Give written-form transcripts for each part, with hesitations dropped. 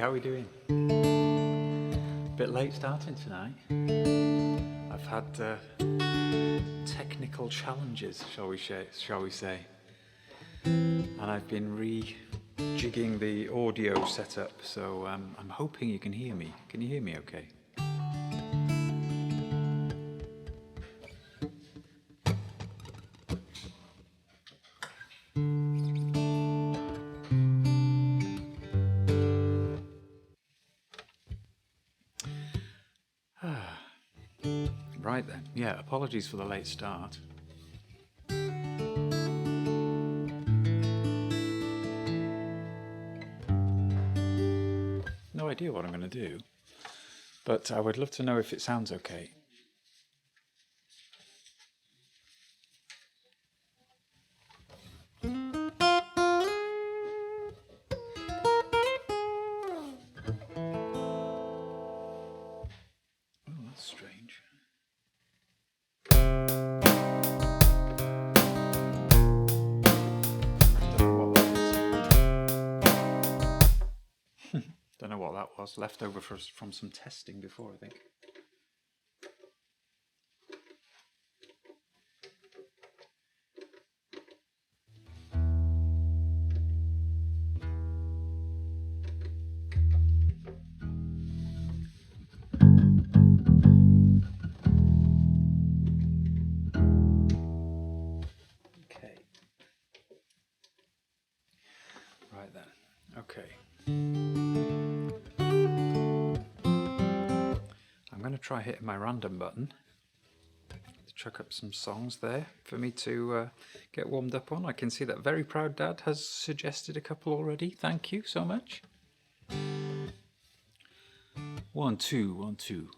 how are we doing? Bit late starting tonight. I've had technical challenges, shall we say. And I've been rejigging the audio setup, so I'm hoping you can hear me. Can you hear me okay? Right then, yeah, apologies for the late start. No idea what I'm going to do, but I would love to know if it sounds okay. Oh, that's strange. Don't know what that was. Leftover from some testing before, I think. Okay. Right then. Okay. I'm going to try hitting my random button to chuck up some songs there for me to get warmed up on. I can see that Very Proud Dad has suggested a couple already. Thank you so much. 1, 2, 1, 2.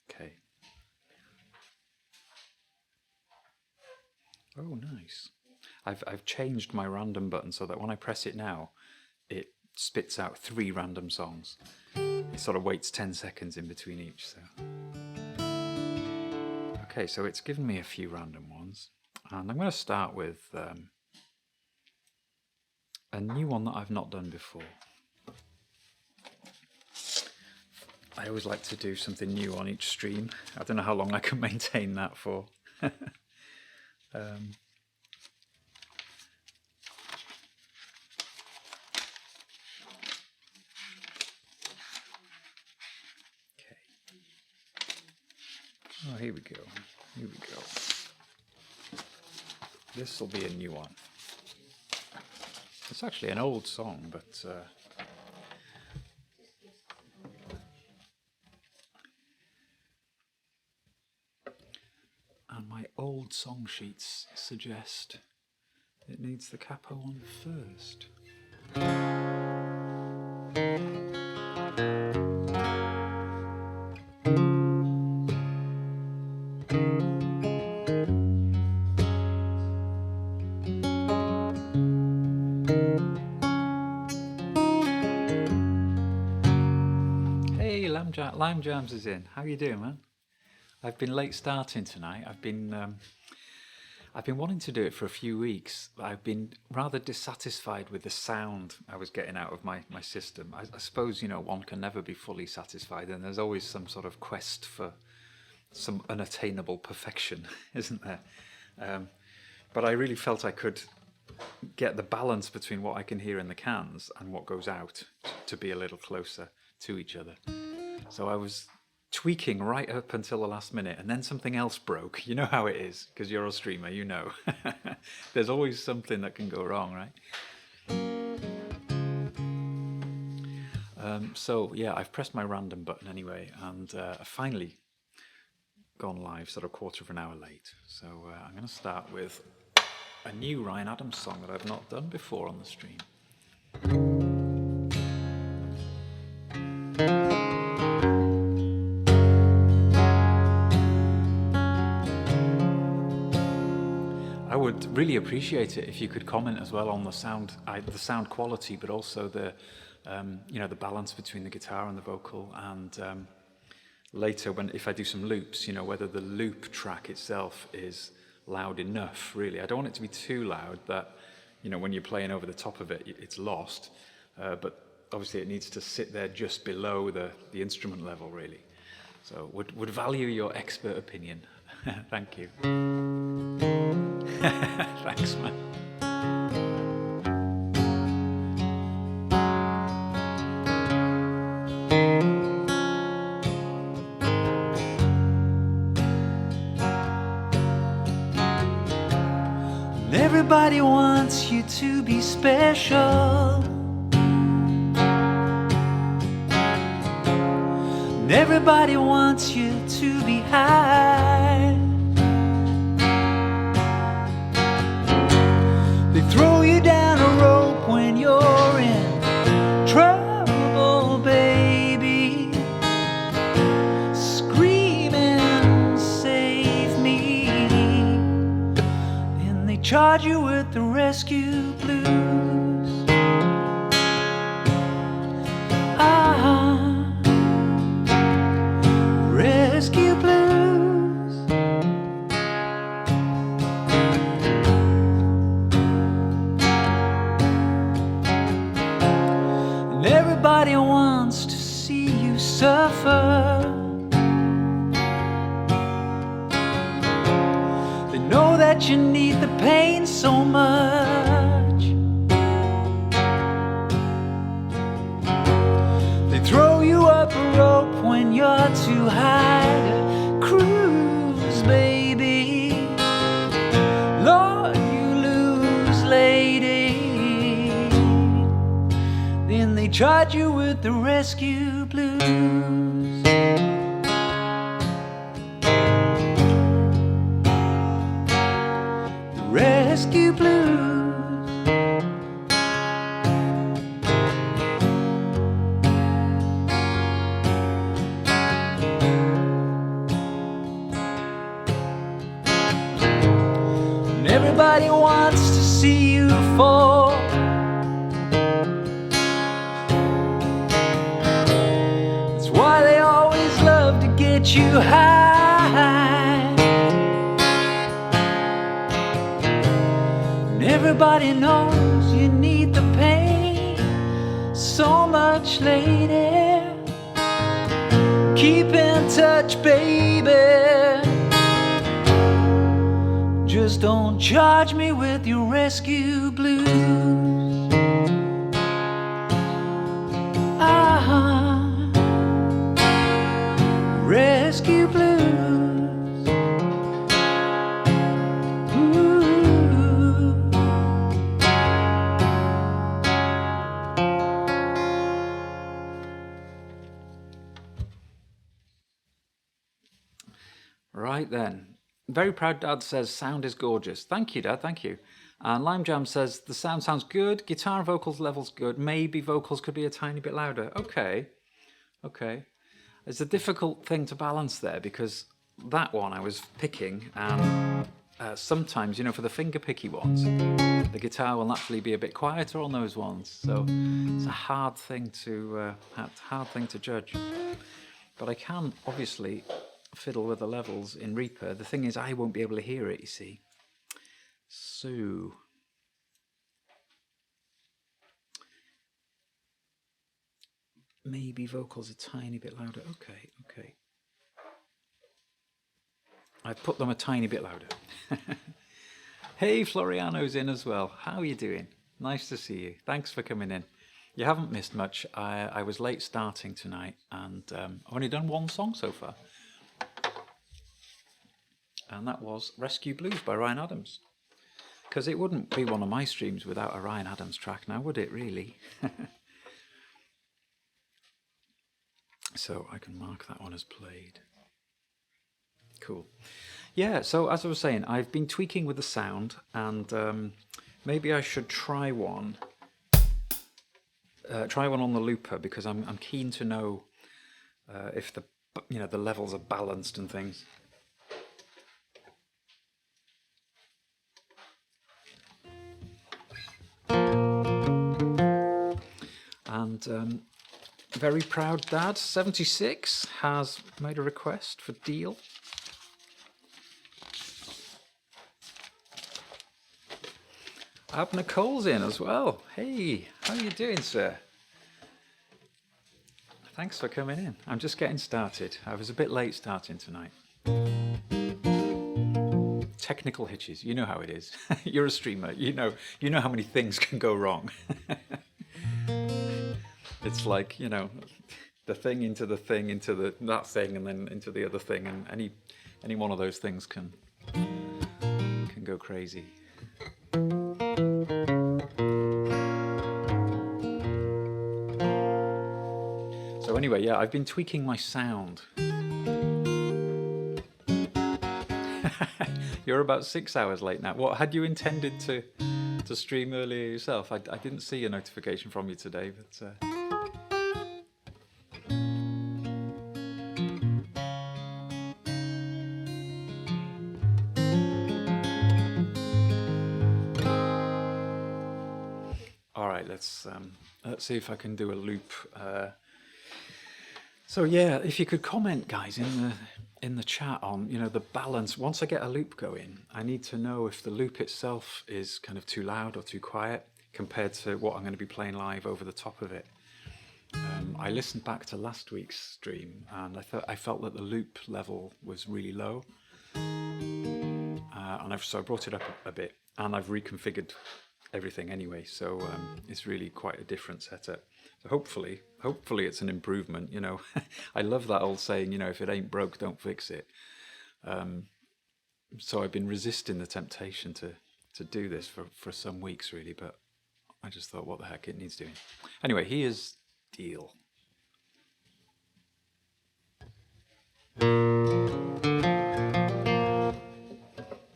Okay. Oh, nice. I've changed my random button so that when I press it now, it spits out 3 random songs. It sort of waits 10 seconds in between each. So, okay, so it's given me a few random ones, and I'm going to start with a new one that I've not done before. I always like to do something new on each stream. I don't know how long I can maintain that for. Oh, here we go. Here we go. This will be a new one. It's actually an old song, but and my old song sheets suggest it needs the capo on first. Lime Jams is in. How you doing, man? I've been late starting tonight. I've been wanting to do it for a few weeks. I've been rather dissatisfied with the sound I was getting out of my system. I suppose, one can never be fully satisfied, and there's always some sort of quest for some unattainable perfection, isn't there? But I really felt I could get the balance between what I can hear in the cans and what goes out to be a little closer to each other. So I was tweaking right up until the last minute, and then something else broke. You know how it is, because you're a streamer, you know. There's always something that can go wrong, right? So yeah, I've pressed my random button anyway, and I've finally gone live sort of a quarter of an hour late. So I'm going to start with a new Ryan Adams song that I've not done before on the stream. I would really appreciate it if you could comment as well on the sound quality, but also the balance between the guitar and the vocal, and later if I do some loops, whether the loop track itself is loud enough, really. I don't want it to be too loud that, you know, when you're playing over the top of it, it's lost. But obviously it needs to sit there just below the instrument level, really. So would value your expert opinion. Thank you. Thanks, man. Everybody wants you to be special. And everybody wants you to be high. They throw you down a rope when you're in trouble, baby. Screaming, save me. Then they charge you with the rescue blues. Rescue blues. And everybody wants to see you suffer. They know that you need the pain so much. They throw you up a rope when you're too high to cruise, baby. Lord, you lose, lady. Then they charge you with the rescue blues. The rescue blues. Everybody wants to see you fall. That's why they always love to get you high. And everybody knows you need the pain so much, lady. Keep in touch, baby. Just don't charge me with your rescue blues. Rescue blues. Ooh. Right then. Very Proud Dad says, sound is gorgeous. Thank you, Dad, thank you. And Lime Jam says, the sound sounds good. Guitar and vocals level's good. Maybe vocals could be a tiny bit louder. Okay. It's a difficult thing to balance there because that one I was picking and sometimes, you know, for the finger picky ones, the guitar will naturally be a bit quieter on those ones. So it's a hard thing to judge. But I can obviously fiddle with the levels in Reaper. The thing is, I won't be able to hear it, you see. So maybe vocals a tiny bit louder. Okay. I've put them a tiny bit louder. Hey, Floriano's in as well. How are you doing? Nice to see you. Thanks for coming in. You haven't missed much. I was late starting tonight and I've only done one song so far. And that was Rescue Blues by Ryan Adams. Because it wouldn't be one of my streams without a Ryan Adams track now, would it really? So I can mark that one as played. Cool. Yeah, so as I was saying, I've been tweaking with the sound and maybe I should try one on the looper because I'm keen to know if the levels are balanced and things. And Very Proud Dad 76 has made a request for Deal. Abner Cole's in as well. Hey, how are you doing, sir? Thanks for coming in. I'm just getting started. I was a bit late starting tonight. Technical hitches, you know how it is. You're a streamer, you know how many things can go wrong. It's like, the thing into the thing into that thing and then into the other thing, and any one of those things can go crazy. So anyway, yeah, I've been tweaking my sound. You're about 6 hours late now. What had you intended to stream earlier yourself? I didn't see a notification from you today, but all right, let's see if I can do a loop. So yeah, if you could comment, guys, in the chat on the balance. Once I get a loop going, I need to know if the loop itself is kind of too loud or too quiet compared to what I'm going to be playing live over the top of it. I listened back to last week's stream and I felt that the loop level was really low, and so I brought it up a bit and I've reconfigured everything anyway. So it's really quite a different setup. So hopefully it's an improvement. I love that old saying, if it ain't broke, don't fix it. So I've been resisting the temptation to do this for some weeks really, but I just thought, what the heck, it needs doing. Anyway, here's Deal.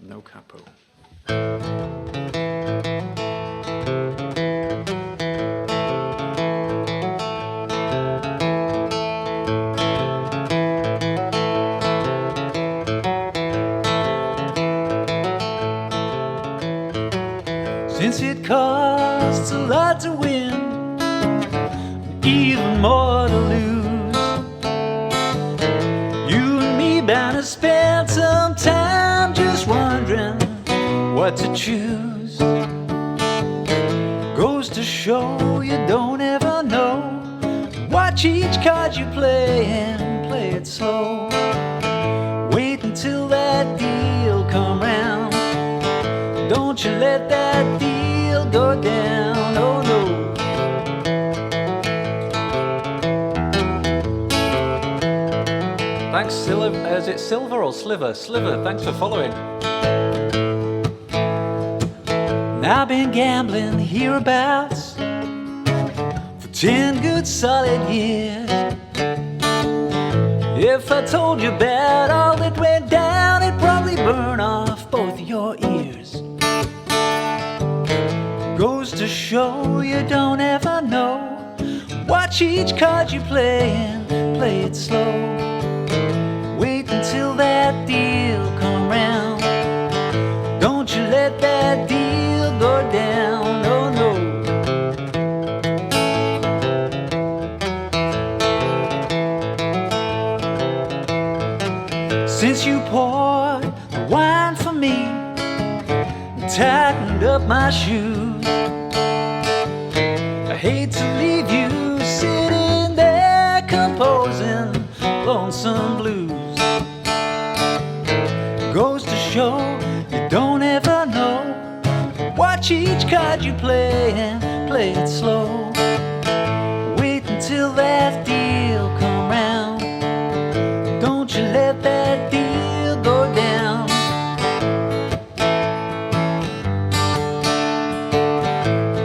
No capo. Since it costs a lot to win, even more to lose, you and me bound to spend some time just wondering what to choose. Goes to show you don't ever know. Watch each card you play and play it slow. Wait until that deal come round. Don't you let that deal go down, oh no. Thanks, is it Silver or Sliver? Sliver, thanks for following. Now I've been gambling hereabouts for 10 good solid years. If I told you about all that went down, it'd probably burn off both your ears. Goes to show you don't ever know. Watch each card you play and play it slow. Wait until that deal come round. Don't you let that deal go down, oh no. Since you poured the wine for me and tightened up my shoes, I hate to leave you sitting there composing lonesome blues. Goes to show you don't ever know. Watch each card you play and play it slow. Wait until that deal come round. Don't you let that deal go down.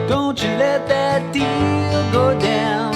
Don't you let that deal go down.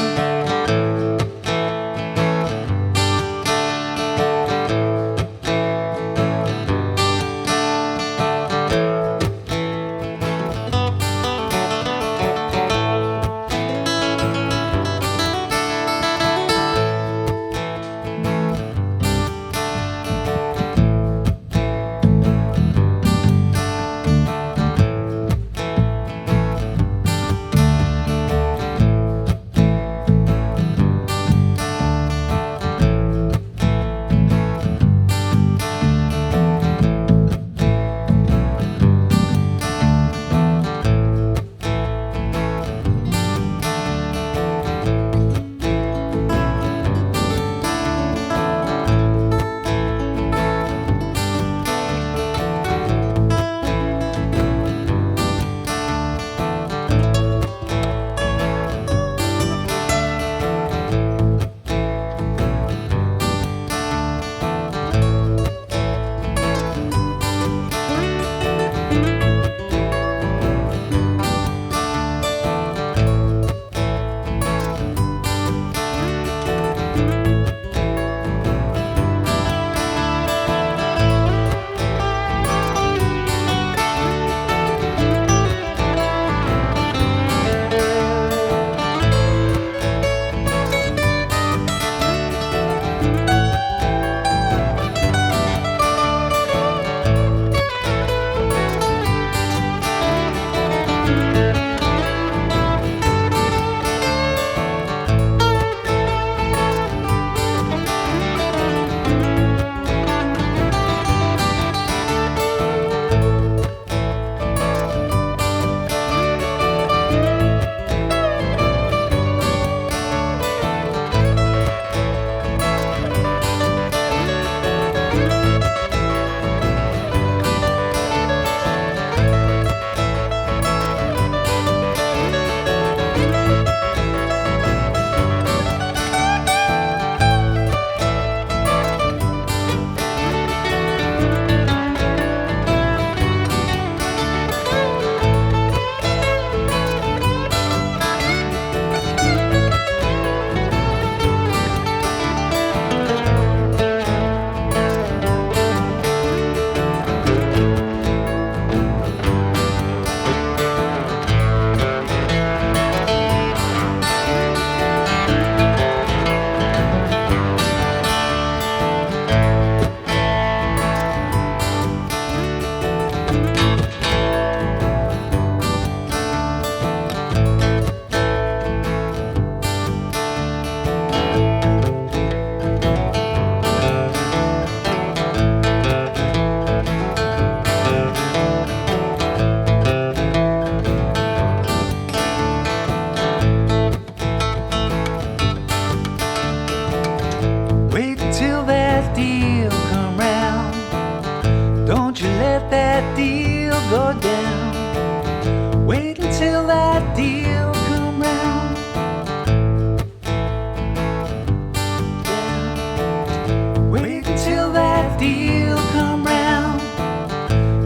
that deal go down. Wait until that deal come round. Wait until that deal come round.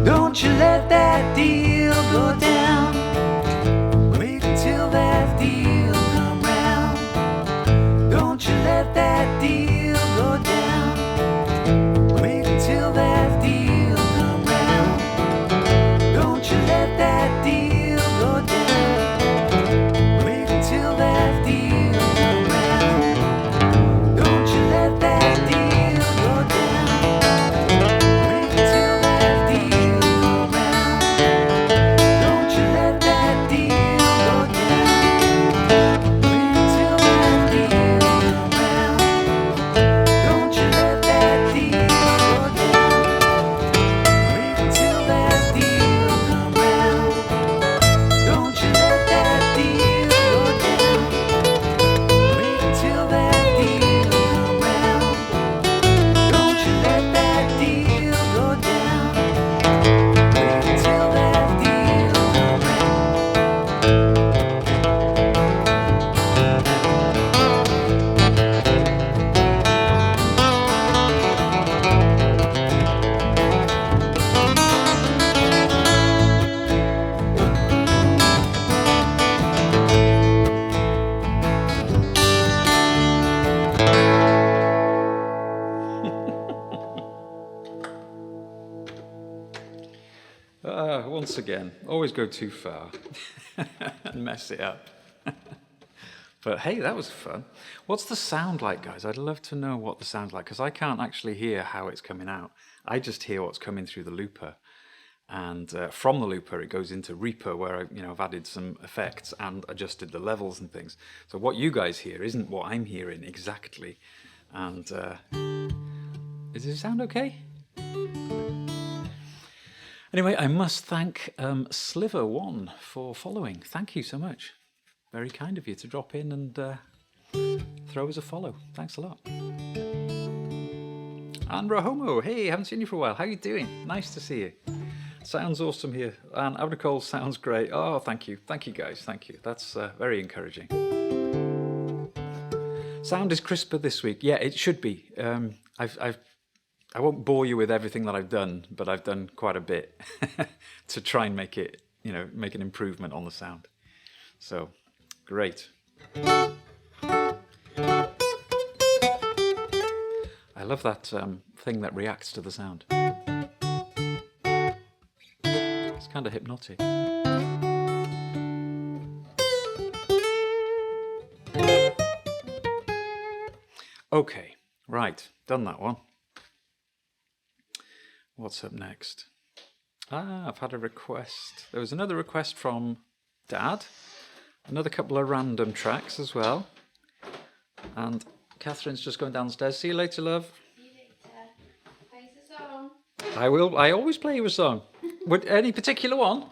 Don't you let that deal go down. Wait until that deal come round. Don't you let that deal go down. Wait until that deal come round. Don't you let that deal go down. Wait until that deal come round. Don't you let that deal go down. Wait until that deal come round. Don't you let that deal go down. Wait until that deal come round. Don't you let that deal go down. Wait until that deal come round. Don't you let that deal go down. Wait until that deal come round. Don't you let that deal go down. Wait until that deal come round. Once again, always go too far and mess it up. But hey, that was fun. What's the sound like, guys? I'd love to know what the sound's like, because I can't actually hear how it's coming out. I just hear what's coming through the looper. And from the looper, it goes into Reaper, where I've added some effects and adjusted the levels and things. So what you guys hear isn't what I'm hearing exactly. And does it sound okay? Anyway, I must thank Sliver1 for following. Thank you so much. Very kind of you to drop in and throw us a follow. Thanks a lot. And Rahomo, hey, haven't seen you for a while. How you doing? Nice to see you. Sounds awesome here. And Abdicole sounds great. Oh, thank you. Thank you, guys. Thank you. That's very encouraging. Sound is crisper this week. Yeah, it should be. I won't bore you with everything that I've done, but I've done quite a bit to try and make it, make an improvement on the sound. So, great. I love that thing that reacts to the sound. It's kind of hypnotic. Okay, right, done that one. What's up next? I've had a request. There was another request from Dad. Another couple of random tracks as well. And Catherine's just going downstairs. See you later, love. See you later. Play us a song. I will. I always play you a song. Would any particular one?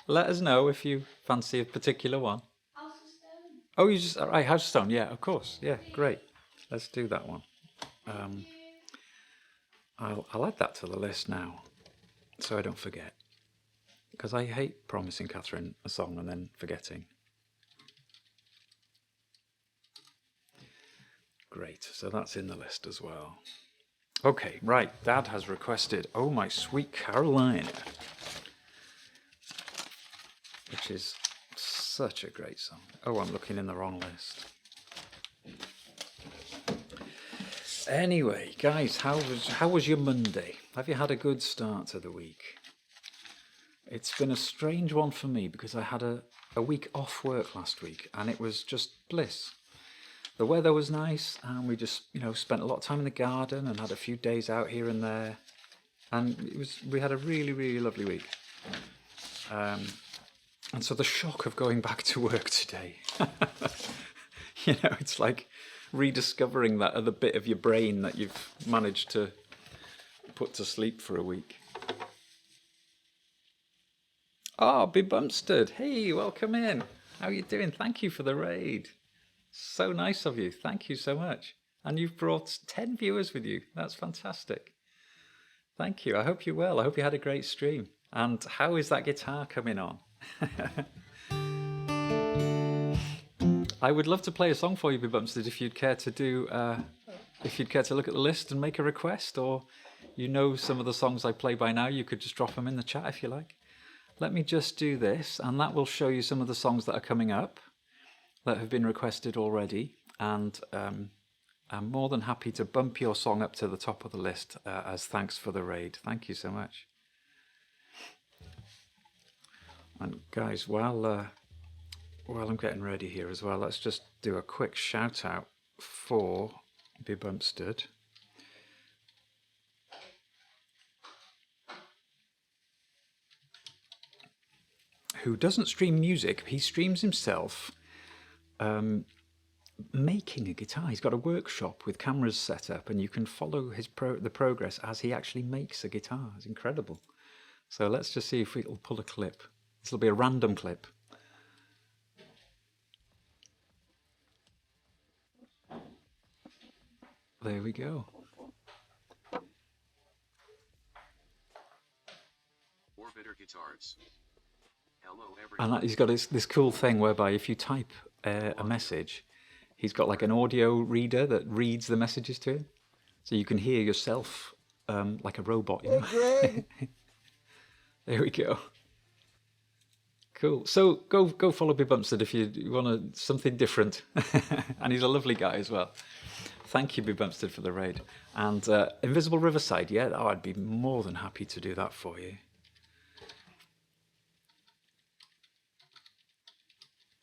Let us know if you fancy a particular one. House of Stone. Oh, you just... All right, House of Stone. Yeah, of course. Yeah, great. Let's do that one. I'll add that to the list now, so I don't forget. Because I hate promising Catherine a song and then forgetting. Great, so that's in the list as well. Okay, right, Dad has requested Oh My Sweet Carolina, which is such a great song. Oh, I'm looking in the wrong list. Anyway, guys, how was your Monday? Have you had a good start to the week? It's been a strange one for me because I had a week off work last week and it was just bliss. The weather was nice and we just, spent a lot of time in the garden and had a few days out here and there. And we had a really, really lovely week. And so the shock of going back to work today, it's like rediscovering that other bit of your brain that you've managed to put to sleep for a week. Oh, Be Bumstead. Hey, welcome in. How are you doing? Thank you for the raid. So nice of you. Thank you so much. And you've brought 10 viewers with you. That's fantastic. Thank you. I hope you will. I hope you had a great stream. And how is that guitar coming on? I would love to play a song for you, Bumstead, if you'd care to do. If you'd care to look at the list and make a request, or you know some of the songs I play by now, you could just drop them in the chat if you like. Let me just do this, and that will show you some of the songs that are coming up that have been requested already. And I'm more than happy to bump your song up to the top of the list as thanks for the raid. Thank you so much. And guys, while I'm getting ready here as well, let's just do a quick shout out for Bumstead. Who doesn't stream music, he streams himself making a guitar. He's got a workshop with cameras set up, and you can follow his the progress as he actually makes a guitar. It's incredible. So let's just see if we'll pull a clip. This will be a random clip. There we go. Orbiter Guitars. Hello, And he's got this cool thing whereby if you type a message, he's got like an audio reader that reads the messages to him, so you can hear yourself like a robot. You know? There we go. Cool. So go follow Bumstead if you want something different. And he's a lovely guy as well. Thank you, Bumstead, for the raid. And Invisible Riverside, yeah, oh, I'd be more than happy to do that for you.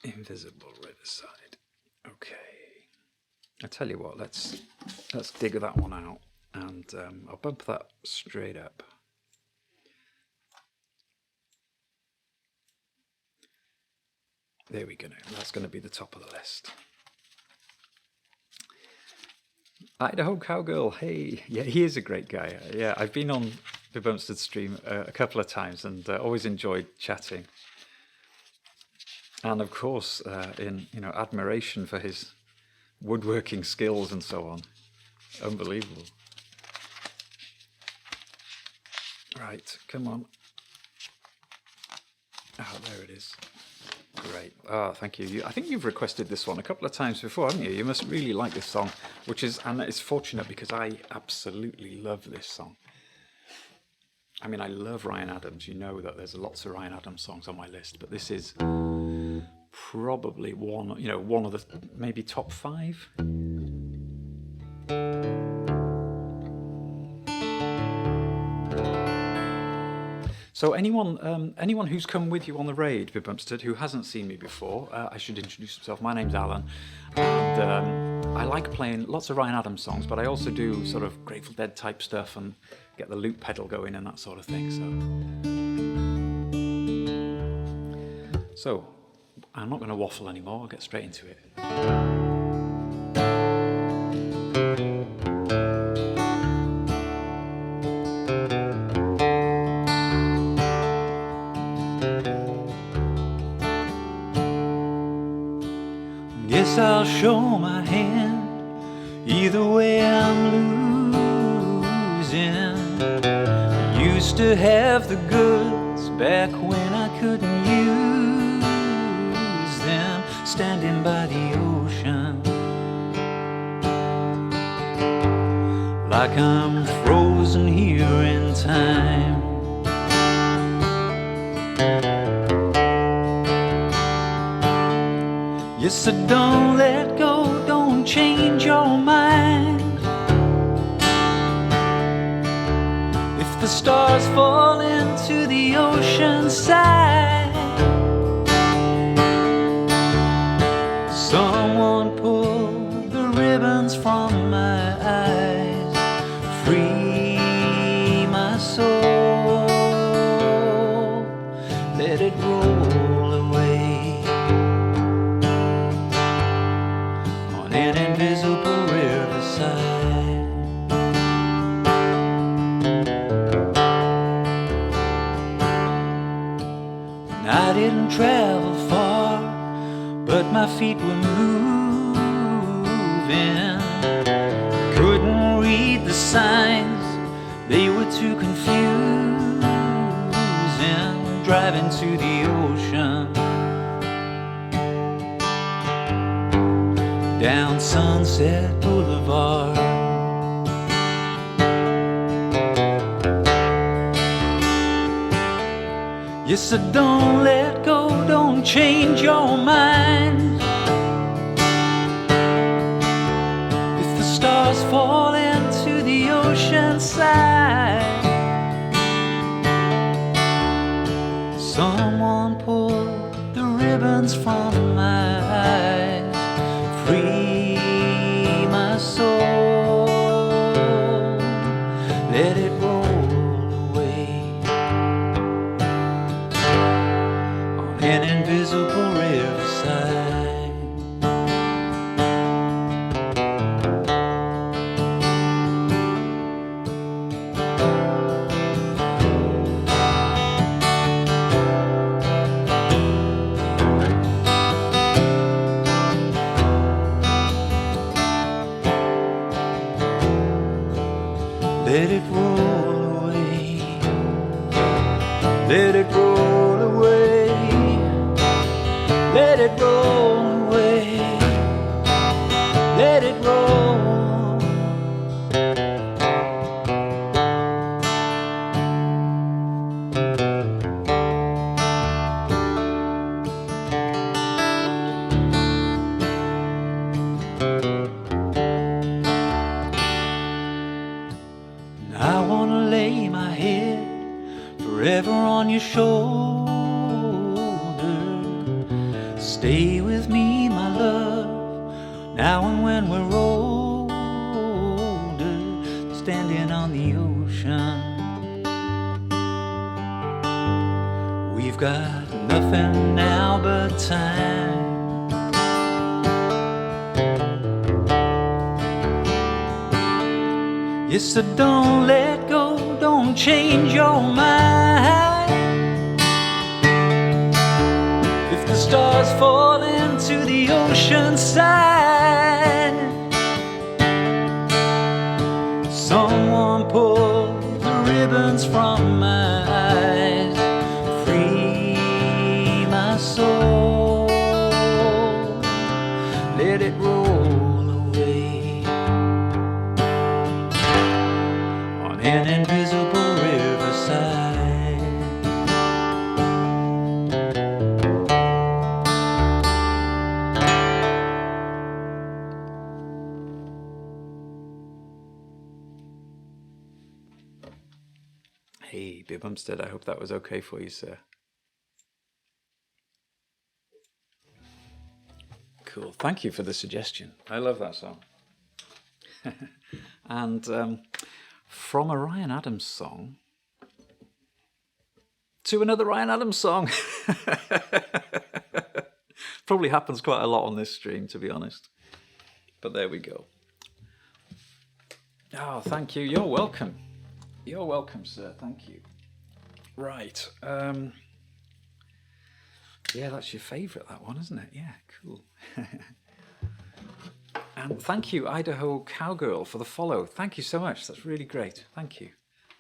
Invisible Riverside. Okay. I tell you what, let's dig that one out, and I'll bump that straight up. There we go. That's going to be the top of the list. Idaho Cowgirl, hey, yeah, he is a great guy. Yeah, I've been on the Bumstead stream a couple of times, and always enjoyed chatting. And of course, in admiration for his woodworking skills and so on. Unbelievable. Right, come on. Oh, there it is. Great. Oh, thank you. I think you've requested this one a couple of times before, haven't you? You must really like this song, and it's fortunate because I absolutely love this song. I mean, I love Ryan Adams. You know that there's lots of Ryan Adams songs on my list, but this is probably one of the maybe top 5. So anyone who's come with you on the raid, Bumstead, who hasn't seen me before, I should introduce myself. My name's Alan, and I like playing lots of Ryan Adams songs, but I also do sort of Grateful Dead type stuff and get the loop pedal going and that sort of thing. So I'm not going to waffle anymore. I'll get straight into it. Guess I'll show my hand. Either way I'm losing. I used to have the goods back when I couldn't use them. Standing by the ocean, like I'm frozen here in time. Yes, so don't let go, don't change your mind. If the stars fall into the ocean side, someone pull the ribbons from my eyes. Free my soul, let it roll away an invisible riverside. And I didn't travel far, but my feet were moving. Couldn't read the signs, They were too confused and driving to the ocean. Down Sunset Boulevard. Yes, so don't let go, don't change your mind. If the stars fall into the ocean side, someone pull the ribbons from my eyes. Free my soul, let it roll away on an invisible riverside. Let it roll away. Let it roll away. Let it roll away. Let it roll. I wanna lay my head forever on your shoulder. Stay with me, my love, now and when we're older. Standing on the ocean, we've got nothing now but time. Yes, so don't let go, don't change your mind. If the stars fall into the ocean side, someone pull the ribbons from my eyes. Free my soul, let it roll away on an invisible riverside. Hey, Bib Umstead, I hope that was okay for you, sir. Cool. Thank you for the suggestion. I love that song. And from a Ryan Adams song to another Ryan Adams song. Probably happens quite a lot on this stream, to be honest. But there we go. Oh, thank you. You're welcome. You're welcome, sir. Thank you. Right. Yeah, that's your favourite, that one, isn't it? Yeah, cool. And thank you, Idaho Cowgirl, for the follow. Thank you so much. That's really great. Thank you.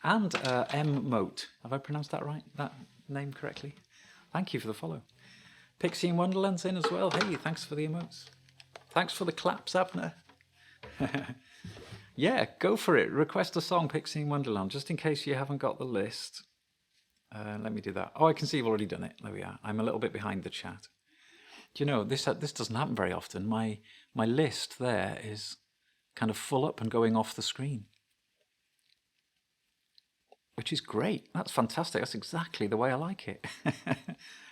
And M. Moat. Have I pronounced that right? That name correctly? Thank you for the follow. Pixie in Wonderland's in as well. Hey, thanks for the emotes. Thanks for the claps, Abner. Yeah, go for it. Request a song, Pixie in Wonderland, just in case you haven't got the list. Let me do that. Oh, I can see you've already done it. There we are. I'm a little bit behind the chat. Do you know, this doesn't happen very often. My list there is kind of full up and going off the screen, which is great. That's fantastic. That's exactly the way I like it.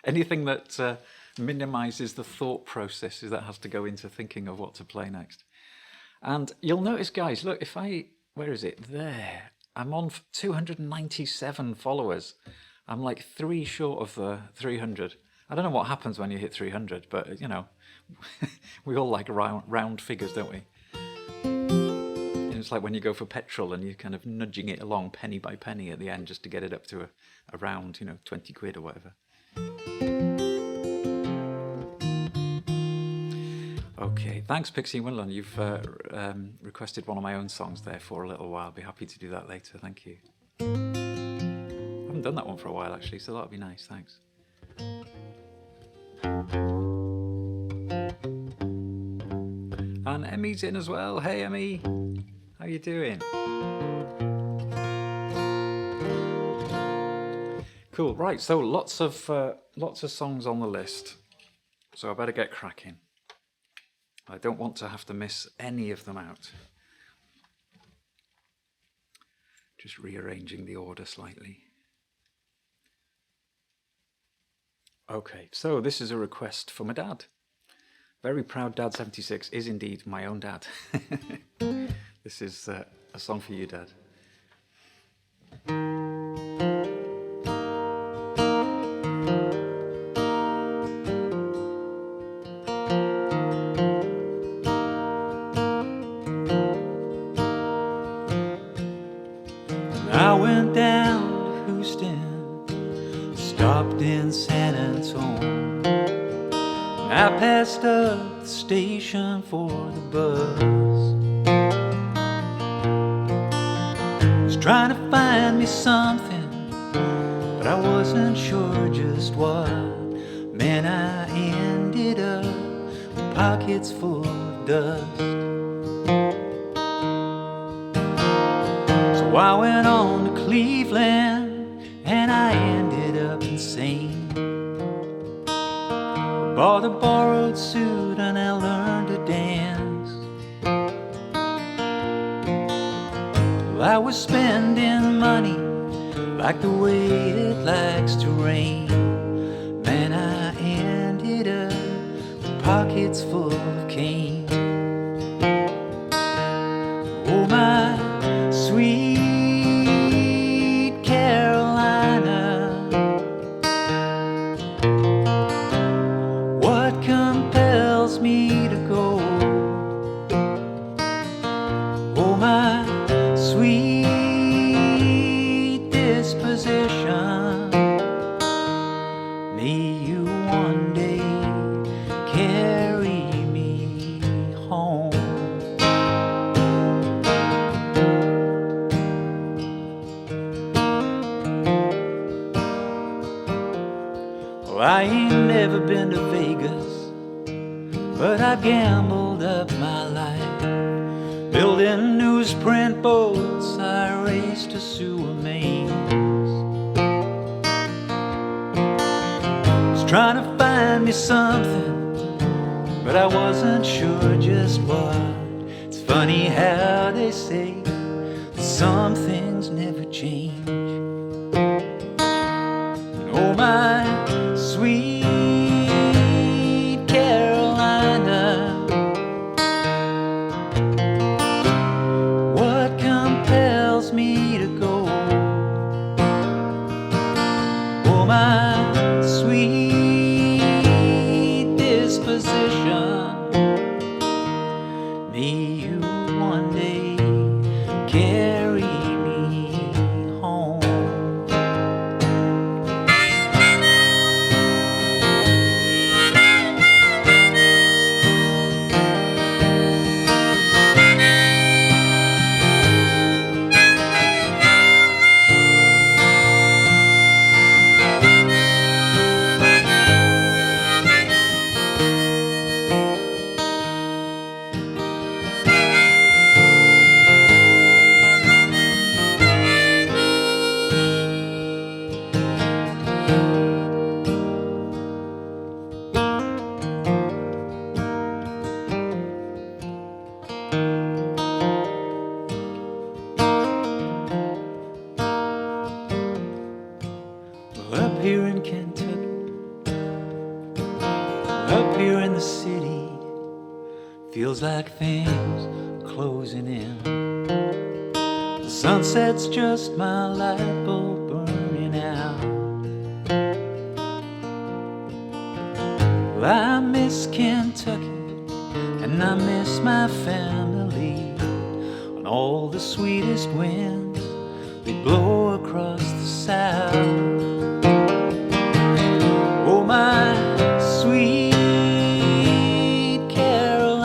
Anything that minimises the thought processes that has to go into thinking of what to play next. And you'll notice, guys, look, if I... Where is it? There. I'm on 297 followers. I'm like 3 short of the 300. I don't know what happens when you hit 300, but, you know, we all like round figures, don't we? It's like when you go for petrol and you're kind of nudging it along penny by penny at the end just to get it up to a round, you know, 20 quid or whatever. Okay, thanks Pixie Winlon. You've requested one of my own songs there for a little while. I'll be happy to do that later, thank you. I haven't done that one for a while actually, so that'll be nice, thanks. And Emmy's in as well. Hey Emmy, how you doing? Cool, right, so lots of songs on the list, so I better get cracking. I don't want to have to miss any of them out. Just rearranging the order slightly. Okay, so this is a request for my dad. Very proud Dad 76 is indeed my own dad. This is a song for you, Dad. I went down to Houston, stopped in San Antonio. I passed up the station for the bus. Was trying to find me something, but I wasn't sure just what. Man, I ended up with pockets full of dust. So I went on to Cleveland, and I ended up insane. Bought a borrowed suit and I learned to dance. Well, I was spending money like the way it likes to rain. Man, I ended up with pockets full of cane. Oh, my sweet Carolina, what compels me to go? Oh, my sweet disposition, may you one day carry me home. Well, I ain't never been to Vegas, but I gambled up my life. Building newsprint boats, I raced to sewer mains. Was trying to find me something, but I wasn't sure just what. It's funny how they say that some things never change. Oh, my sweet Carolina, what compels me to go? Oh, my sweet disposition, may you one day carry me home. Up here in Kentucky, up here in the city, feels like things are closing in. The sunset's just my light bulb burning out. Well, I miss Kentucky and I miss my family. On all the sweetest winds they blow across the south. Oh, my sweet Carolina,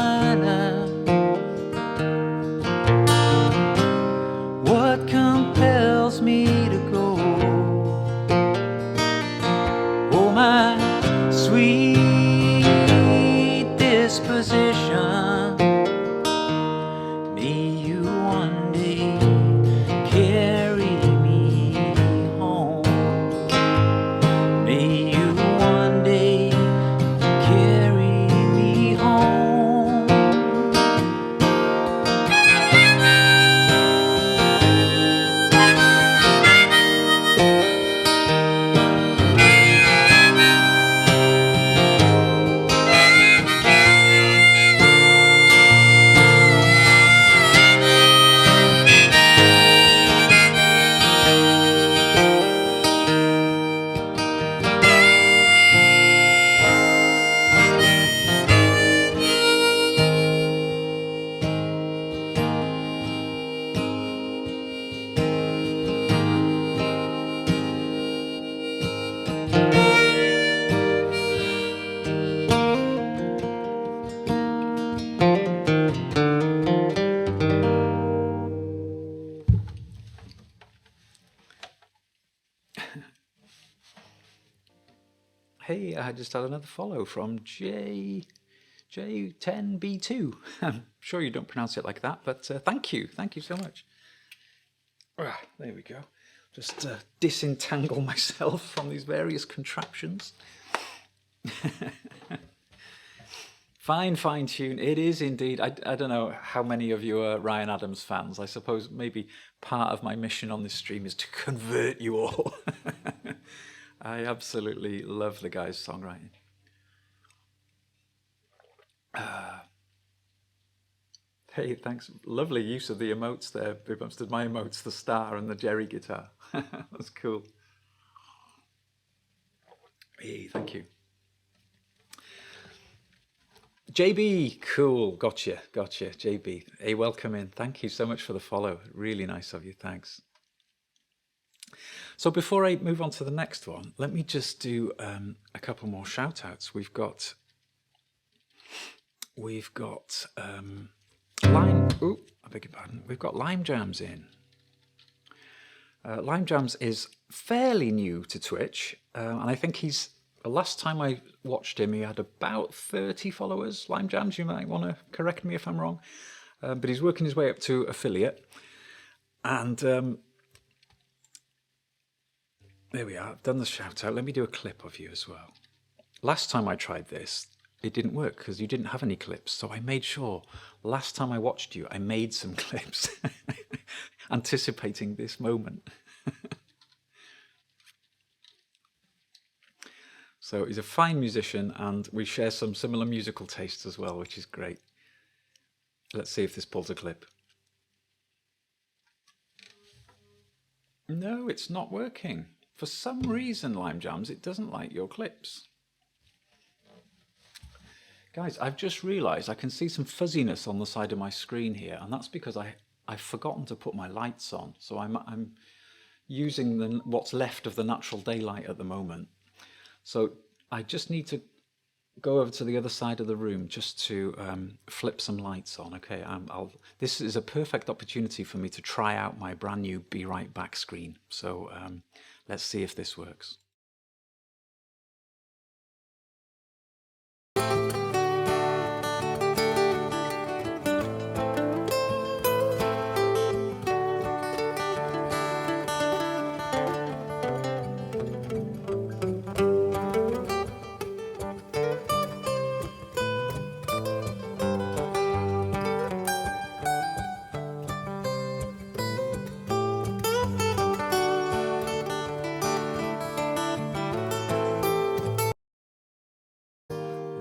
Hey, I just had another follow from J10B2. I'm sure you don't pronounce it like that, but thank you so much. There we go. Just disentangle myself from these various contraptions. Fine tune. It is indeed. I don't know how many of you are Ryan Adams fans. I suppose maybe part of my mission on this stream is to convert you all. I absolutely love the guy's songwriting. Hey, thanks. Lovely use of the emotes there, Big Bumstead. My emotes, the star and the Jerry guitar. That's cool. Hey, thank you. JB, cool. Gotcha. JB. Hey, welcome in. Thank you so much for the follow. Really nice of you. Thanks. So before I move on to the next one, let me just do a couple more shout outs. We've got Lime. Oh, I beg your pardon. We've got Lime Jams in. Lime Jams is fairly new to Twitch, and I think he's. The last time I watched him, he had about 30 followers. Lime Jams, you might want to correct me if I'm wrong, but he's working his way up to affiliate, and there we are. I've done the shout out. Let me do a clip of you as well. Last time I tried this, it didn't work because you didn't have any clips. So I made sure last time I watched you, I made some clips anticipating this moment. So he's a fine musician and we share some similar musical tastes as well, which is great. Let's see if this pulls a clip. No, it's not working. For some reason, Lime Jams, it doesn't like your clips. Guys, I've just realised I can see some fuzziness on the side of my screen here, and that's because I've forgotten to put my lights on. So I'm using what's left of the natural daylight at the moment. So I just need to go over to the other side of the room just to flip some lights on. Okay, this is a perfect opportunity for me to try out my brand new Be Right Back screen. So let's see if this works.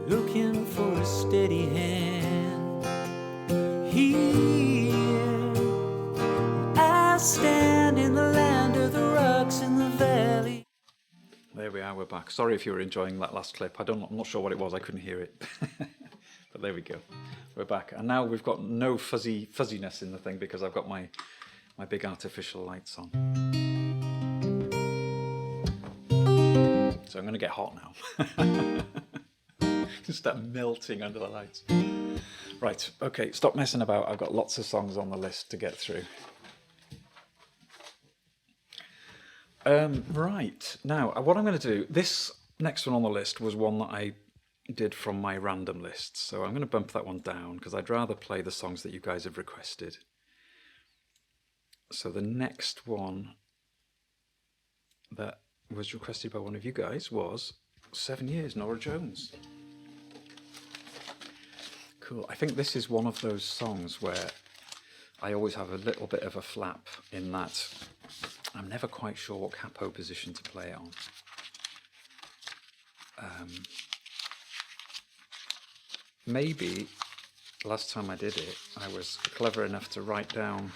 Looking for a steady hand here. I stand in the land of the rocks in the valley. There we are, we're back. Sorry if you were enjoying that last clip. I'm not sure what it was, I couldn't hear it. But there we go. We're back. And now we've got no fuzziness in the thing because I've got my big artificial lights on. So I'm going to get hot now. Just start melting under the lights. Right, okay, stop messing about. I've got lots of songs on the list to get through. Right, now what I'm going to do, this next one on the list was one that I did from my random list. So I'm going to bump that one down because I'd rather play the songs that you guys have requested. So the next one that was requested by one of you guys was 7 Years, Norah Jones. Cool. I think this is one of those songs where I always have a little bit of a flap in that I'm never quite sure what capo position to play it on. Maybe last time I did it, I was clever enough to write down.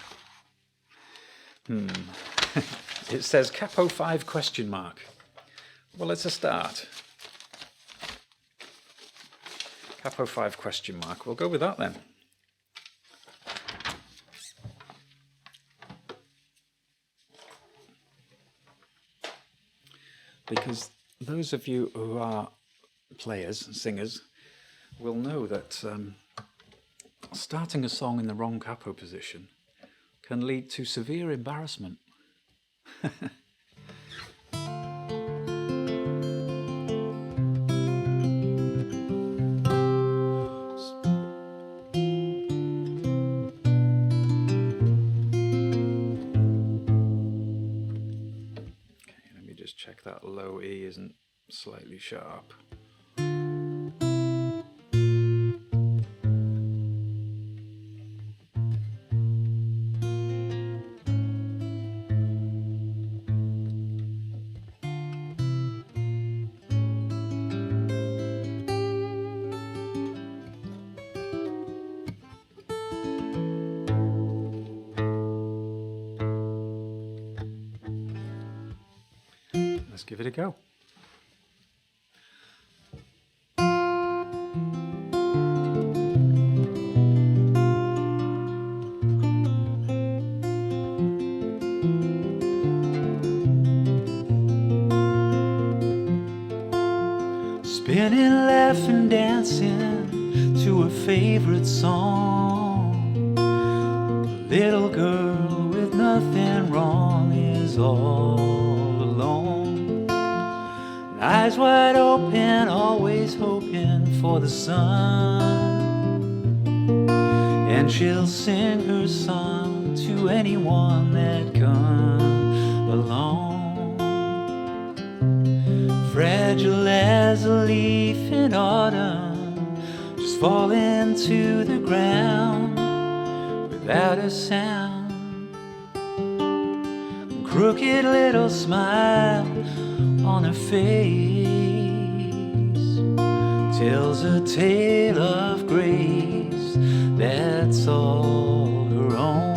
It says capo 5 ? Well, it's a start. Capo 5 ? We'll go with that then. Because those of you who are players, singers, will know that starting a song in the wrong capo position can lead to severe embarrassment. check that low E isn't slightly sharp. Let's give it a go. Spinning, laughing, dancing to a favorite song. The little girl with nothing wrong is all alone. Eyes wide open, always hoping for the sun. And she'll sing her song to anyone that comes along. Fragile as a leaf in autumn, just falling to the ground without a sound. Crooked little smile on her face tells a tale of grace that's all her own.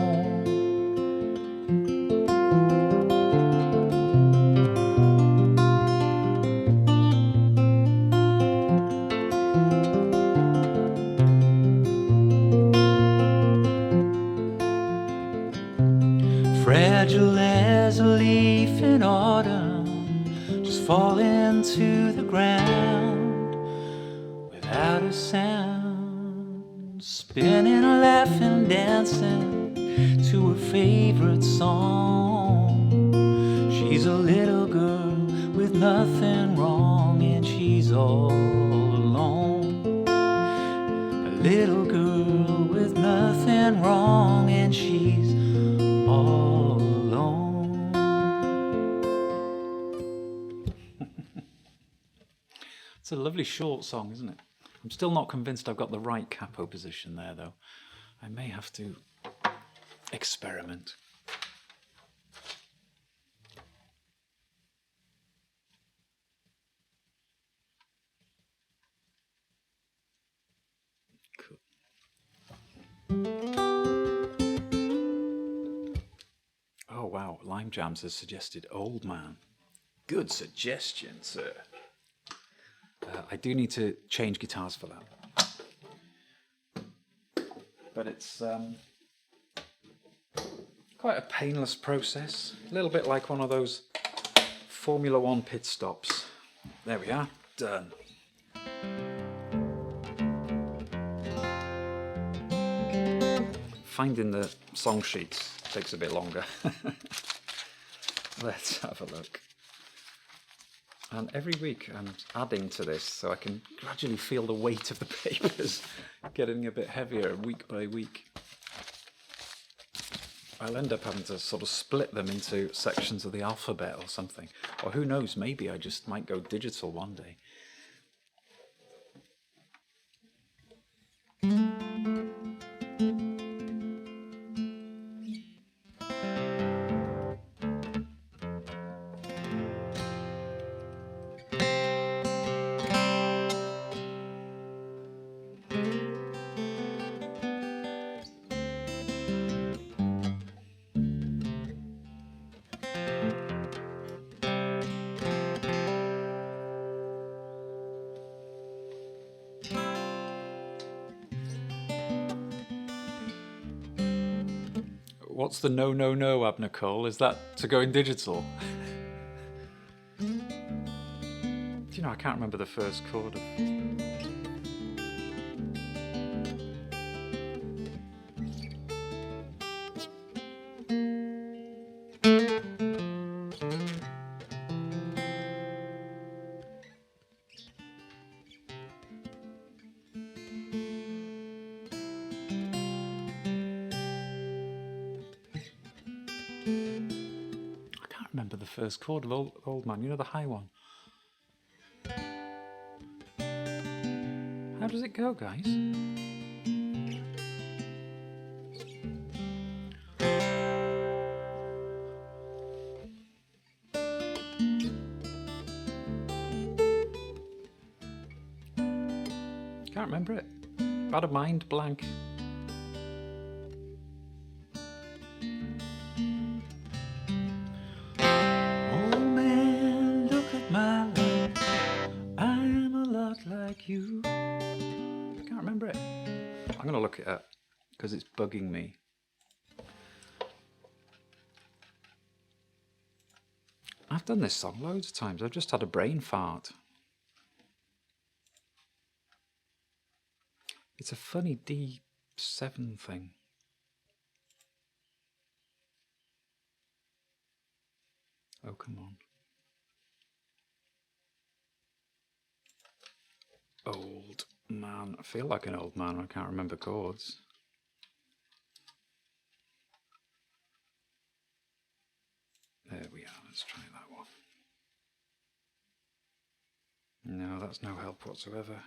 Fragile as a leaf in autumn, just falling to the ground without a sound. Spinning, laughing, dancing to her favorite song. She's a little girl with nothing wrong, and she's all alone. A little girl with nothing wrong, and she's all alone. It's a lovely short song, isn't it? I'm still not convinced I've got the right capo position there, though. I may have to experiment. Cool. Oh wow, Lime Jams has suggested Old Man. Good suggestion, sir. I do need to change guitars for that. But it's quite a painless process. A little bit like one of those Formula One pit stops. There we are, done. Finding the song sheets takes a bit longer. Let's have a look. And every week I'm adding to this so I can gradually feel the weight of the papers getting a bit heavier week by week. I'll end up having to sort of split them into sections of the alphabet or something. Or who knows, maybe I just might go digital one day. What's the no, no, no, Abner Cole? Is that to go in digital? Do you know, I can't remember the first chord of... remember the first chord of Old Man. You know, the high one. How does it go, guys? Can't remember it. Bad a mind blank. Oh man, look at my life. I'm a lot like you. I can't remember it. I'm going to look it up because it's bugging me. I've done this song loads of times. I've just had a brain fart. It's a funny D7 thing. Oh, come on. Old man. I feel like an old man. I can't remember chords. There we are. Let's try that one. No, that's no help whatsoever.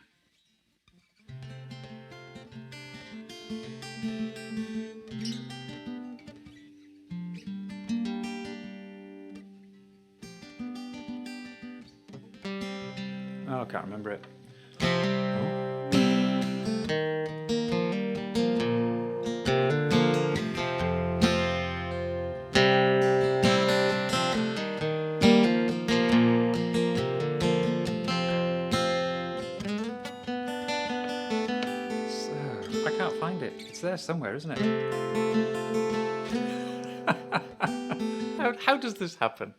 Oh, I can't remember it. I can't find it. It's there somewhere, isn't it? How does this happen?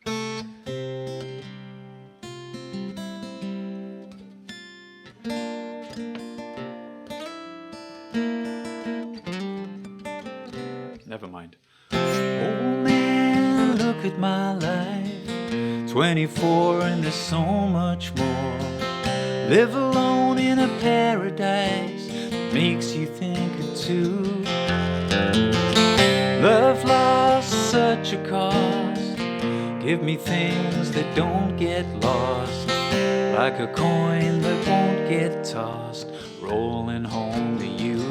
Never mind. Oh man, look at my life. 24 and there's so much more. Live alone in a paradise that makes you think of two. Love lost such a cost. Give me things that don't get lost, like a coin that won't get tossed, rolling home to you.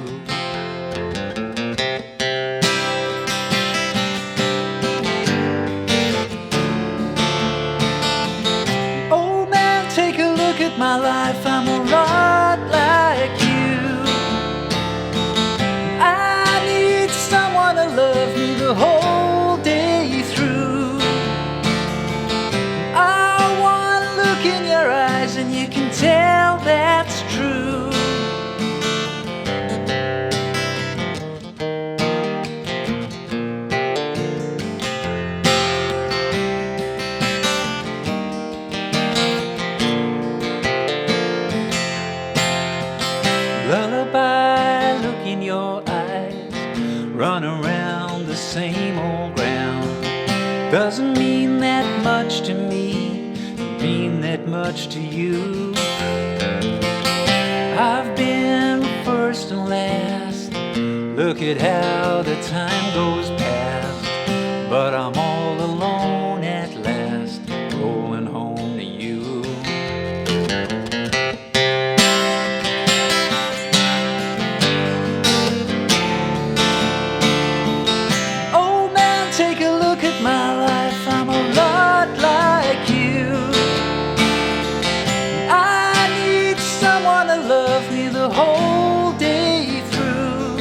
My life, I'm a lot like you. I need someone to love me the whole day through. I want look in your eyes and you can tell that's true. Lullaby, look in your eyes. Run around the same old ground. Doesn't mean that much to me, doesn't mean that much to you. I've been first and last. Look at how the time goes past. But I'm all alone at last, rolling home to you. My life, I'm a lot like you. I need someone to love me the whole day through.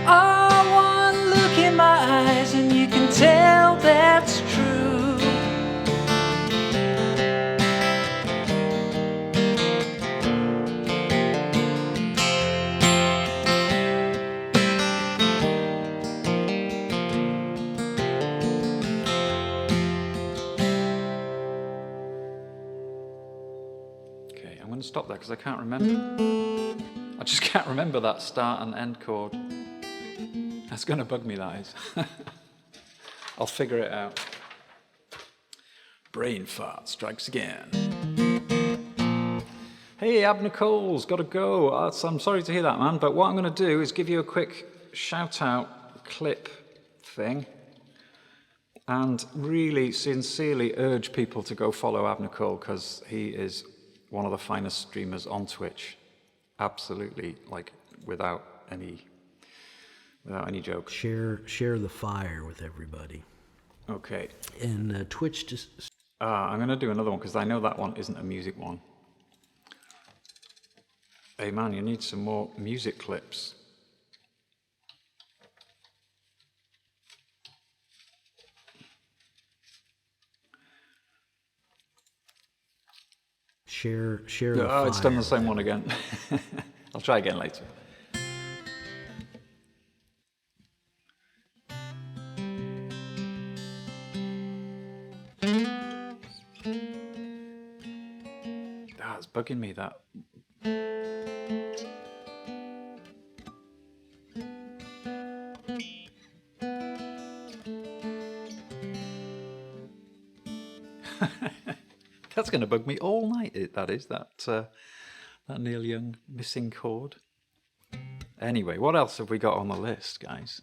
I want look in my eyes and you can tell that's true. I'm going to stop there because I can't remember. I just can't remember that start and end chord. That's going to bug me, that is. I'll figure it out. Brain fart strikes again. Hey, Abner Cole's got to go. I'm sorry to hear that, man, but what I'm going to do is give you a quick shout-out clip thing. And really sincerely urge people to go follow Abner Cole, because he is one of the finest streamers on Twitch. Absolutely, like without any joke. Share the fire with everybody. Okay. And Twitch just... I'm going to do another one because I know that one isn't a music one. Hey man, you need some more music clips. Share the Oh, it's done fire the same with one again. I'll try again later. That's bugging me, that. That's going to bug me all night, that Neil Young missing chord. Anyway, what else have we got on the list, guys?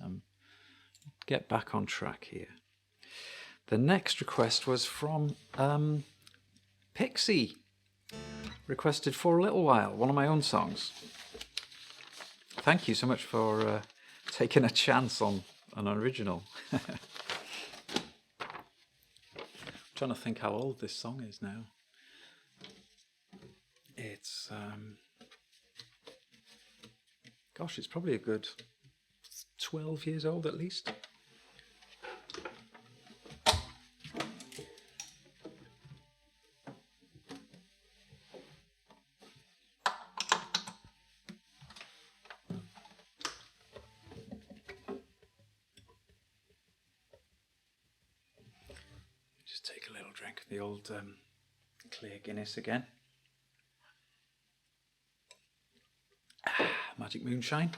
Get back on track here. The next request was from Pixie. Requested For a Little While, one of my own songs. Thank you so much for taking a chance on an original. I'm trying to think how old this song is now. It's gosh, it's probably a good 12 years old at least. Just take a little drink of the old clear Guinness again. Magic moonshine.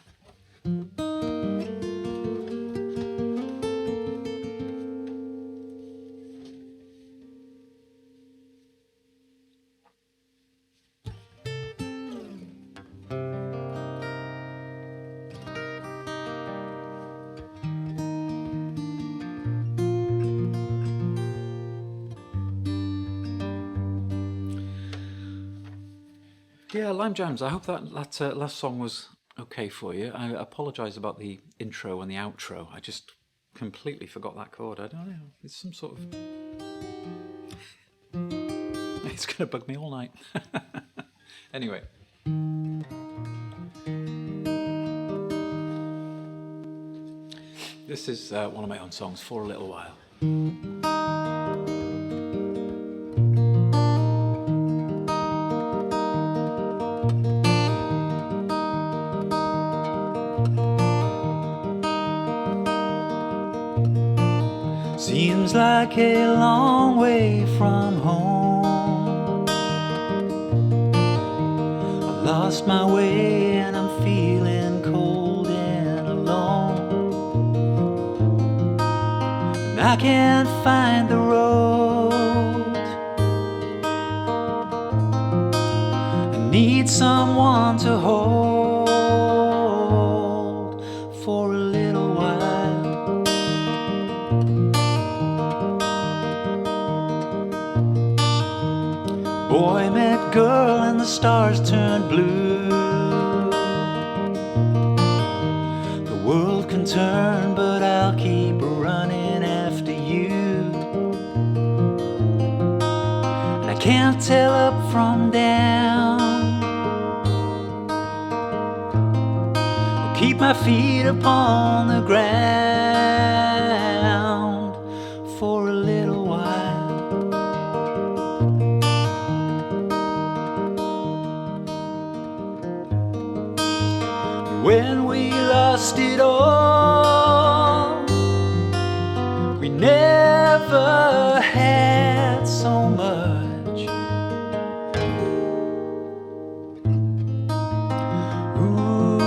Yeah, Lime Jams, I hope that last song was okay for you. I apologise about the intro and the outro. I just completely forgot that chord. I don't know. It's some sort of... It's going to bug me all night. Anyway. This is one of my own songs, For a Little While. Seems like a long way from home. I lost my way and I'm feeling cold and alone. And I can't find the road. I need someone to hold for a little while. Boy met girl and the stars turned blue. The world can turn, but I'll keep running after you. And I can't tell up from down. I'll keep my feet upon the ground for a little while. When we lost it all, we never had so much. Ooh.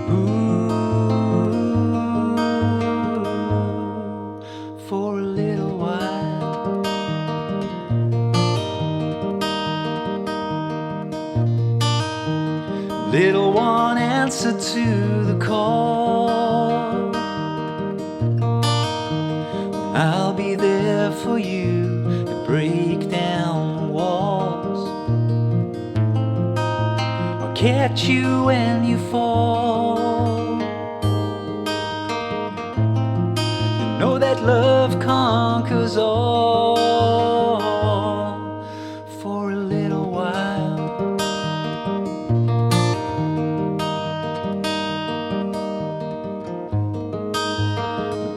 Ooh. For a little while. Little one, answer to the call. I'll be there for you to break down the walls, or catch you when you fall. You know that love conquers all for a little while.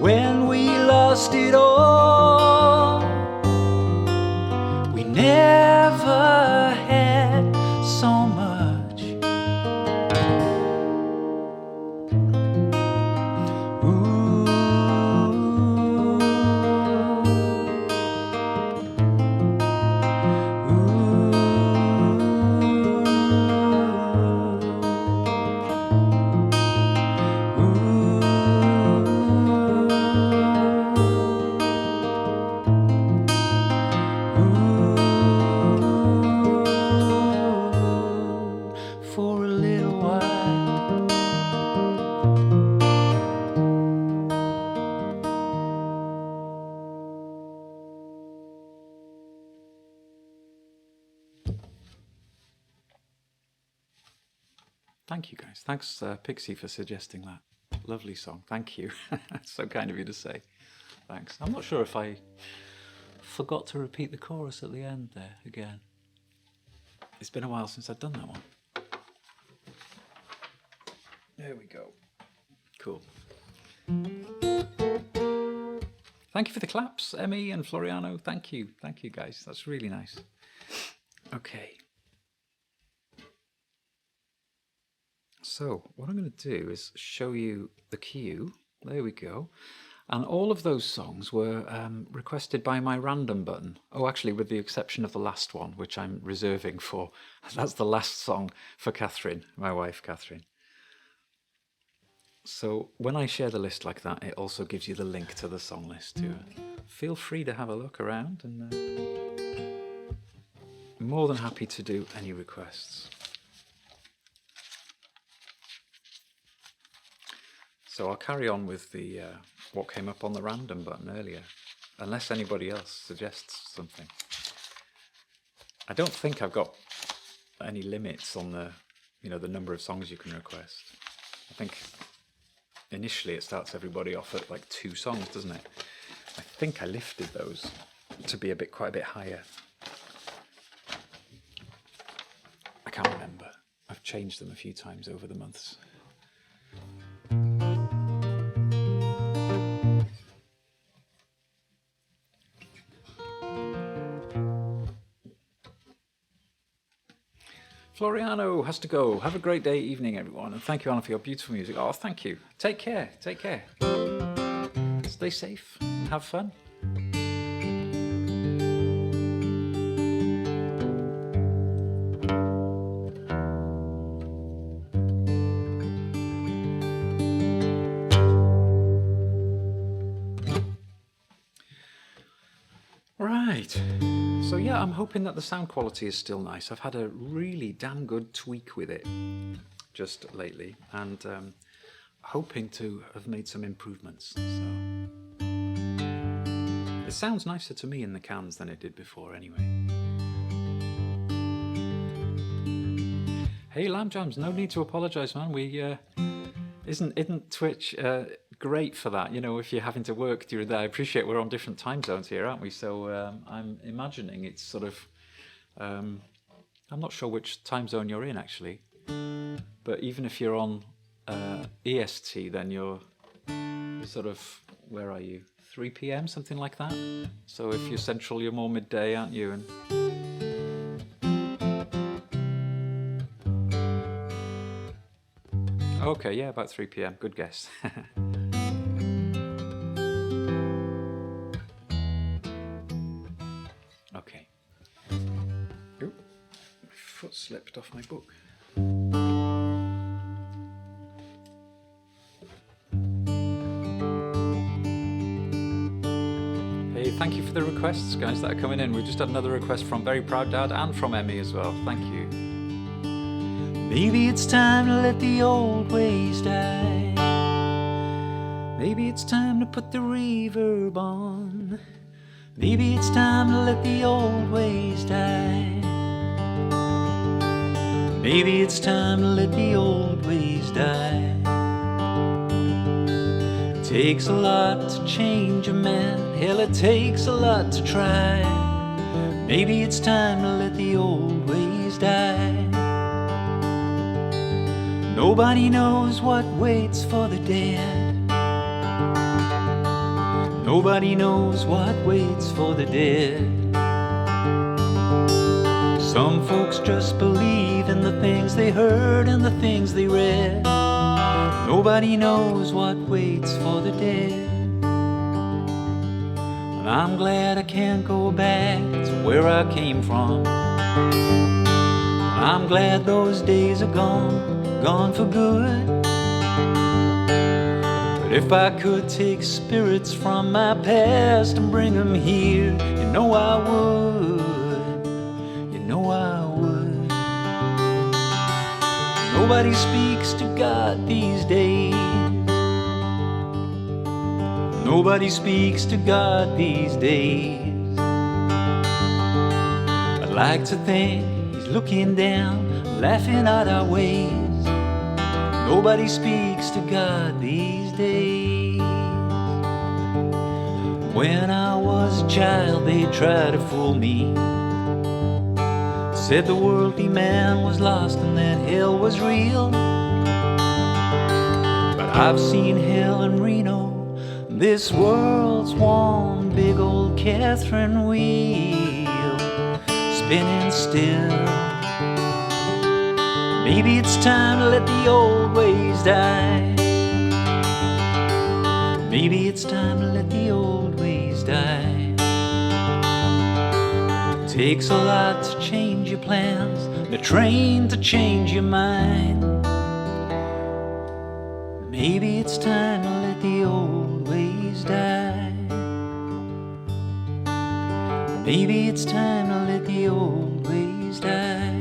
When we lost it all, we never had so much. Ooh. For a little while. Thank you guys. Thanks, Pixie, for suggesting that. Lovely song. Thank you. That's so kind of you to say. Thanks. I'm not sure if I forgot to repeat the chorus at the end there again. It's been a while since I've done that one. There we go. Cool. Thank you for the claps, Emmy and Floriano. Thank you. Thank you, guys. That's really nice. Okay. So what I'm going to do is show you the queue. There we go. And all of those songs were requested by my random button. Oh, actually, with the exception of the last one, which I'm reserving for. That's the last song for Catherine, my wife, Catherine. So when I share the list like that, it also gives you the link to the song list too. Feel free to have a look around, and I'm more than happy to do any requests. So I'll carry on with the what came up on the random button earlier, unless anybody else suggests something. I don't think I've got any limits on the, the number of songs you can request. I think initially it starts everybody off at like 2 songs, doesn't it? I think I lifted those to be quite a bit higher. I can't remember. I've changed them a few times over the months. Floriano has to go. Have a great day, evening, everyone. And thank you, Anna, for your beautiful music. Oh, thank you. Take care. Take care. Stay safe and have fun. Right. So yeah, I'm hoping that the sound quality is still nice. I've had a really damn good tweak with it just lately, and hoping to have made some improvements. So it sounds nicer to me in the cans than it did before anyway. Hey Lamb Jams, no need to apologise, man. We isn't Twitch great for that, if you're having to work during that. I appreciate we're on different time zones here, aren't we? So I'm imagining it's sort of, I'm not sure which time zone you're in actually, but even if you're on EST, then you're sort of, where are you? 3 p.m, something like that. So if you're central, you're more midday, aren't you? And okay, yeah, about 3 p.m. Good guess. Okay. Oop, my foot slipped off my book. Hey, thank you for the requests, guys, that are coming in. We just had another request from Very Proud Dad and from Emmy as well. Thank you. Maybe it's time to let the old ways die. Maybe it's time to put the reverb on. Maybe it's time to let the old ways die. Maybe it's time to let the old ways die. It takes a lot to change a man. Hell, it takes a lot to try. Maybe it's time to let the old ways die. Nobody knows what waits for the dead. Nobody knows what waits for the dead. Some folks just believe in the things they heard and the things they read. Nobody knows what waits for the dead. And I'm glad I can't go back to where I came from. I'm glad those days are gone for good. But if I could take spirits from my past and bring them here, you know I would, you know I would. Nobody speaks to God these days. Nobody speaks to God these days. I'd like to think He's looking down, laughing at our ways. Nobody speaks to God these days. When I was a child, they tried to fool me. Said the worldly man was lost and that hell was real. But I've seen hell in Reno. This world's one big old Catherine wheel, spinning still. Maybe it's time to let the old ways die. Maybe it's time to let the old ways die. It takes a lot to change your plans, the train to change your mind. Maybe it's time to let the old ways die. Maybe it's time to let the old ways die.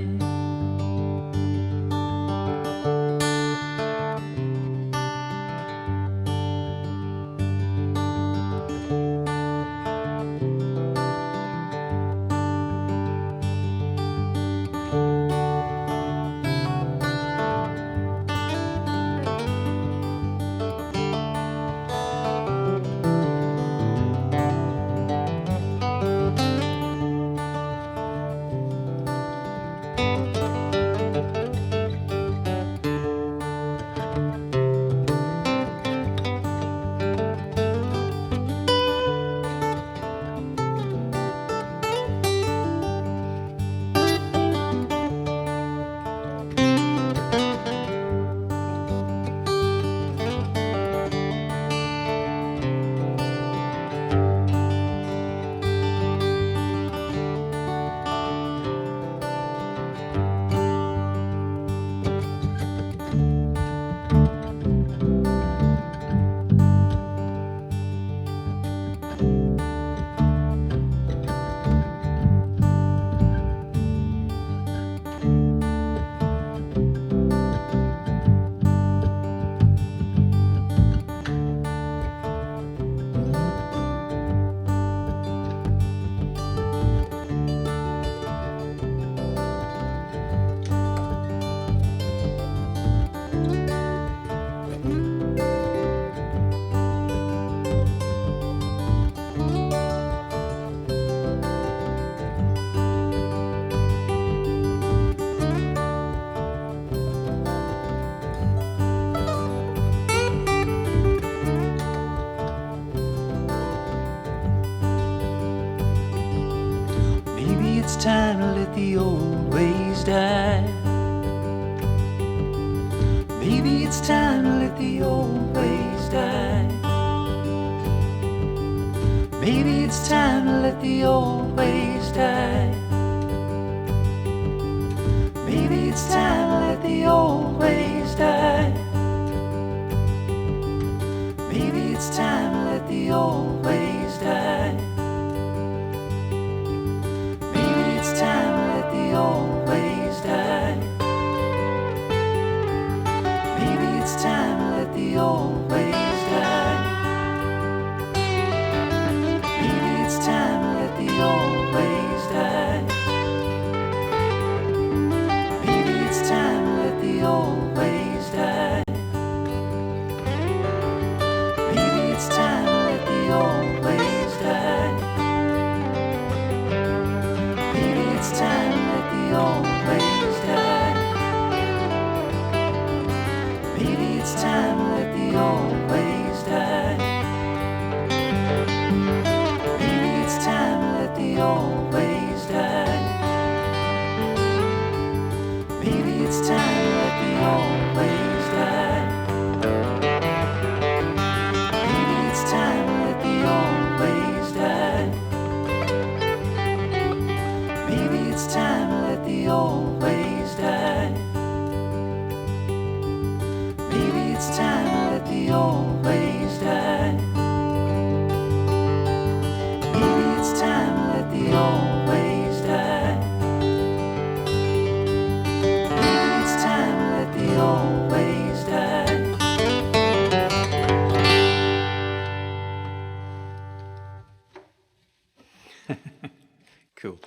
It's time to let the old ways die. Maybe it's time to let the old ways die. Maybe it's time to let the old ways die. Maybe it's time to let the old ways die. Maybe it's time to let the old ways die. Maybe it's time to let the old ways die. it's time to let the old ways die. Maybe it's time to let the old ways die. Maybe it's time to let the old ways die. Maybe it's time to let the old ways die. Maybe it's time to let the old ways die. Maybe it's time to let the old ways die. Maybe it's time to let the old ways die. Maybe it's time to let the old ways die. Cool.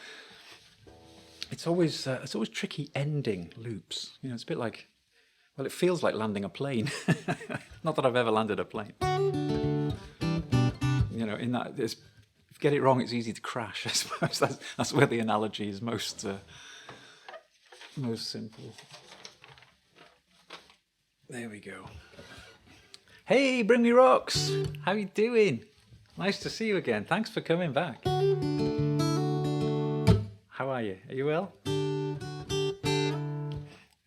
It's always tricky ending loops. You know, it's a bit like, well, it feels like landing a plane. Not that I've ever landed a plane. You know, in that, if you get it wrong, it's easy to crash. I suppose that's where the analogy is most simple. There we go. Hey, Bring Me Rocks! How you doing? Nice to see you again. Thanks for coming back. How are you? Are you well?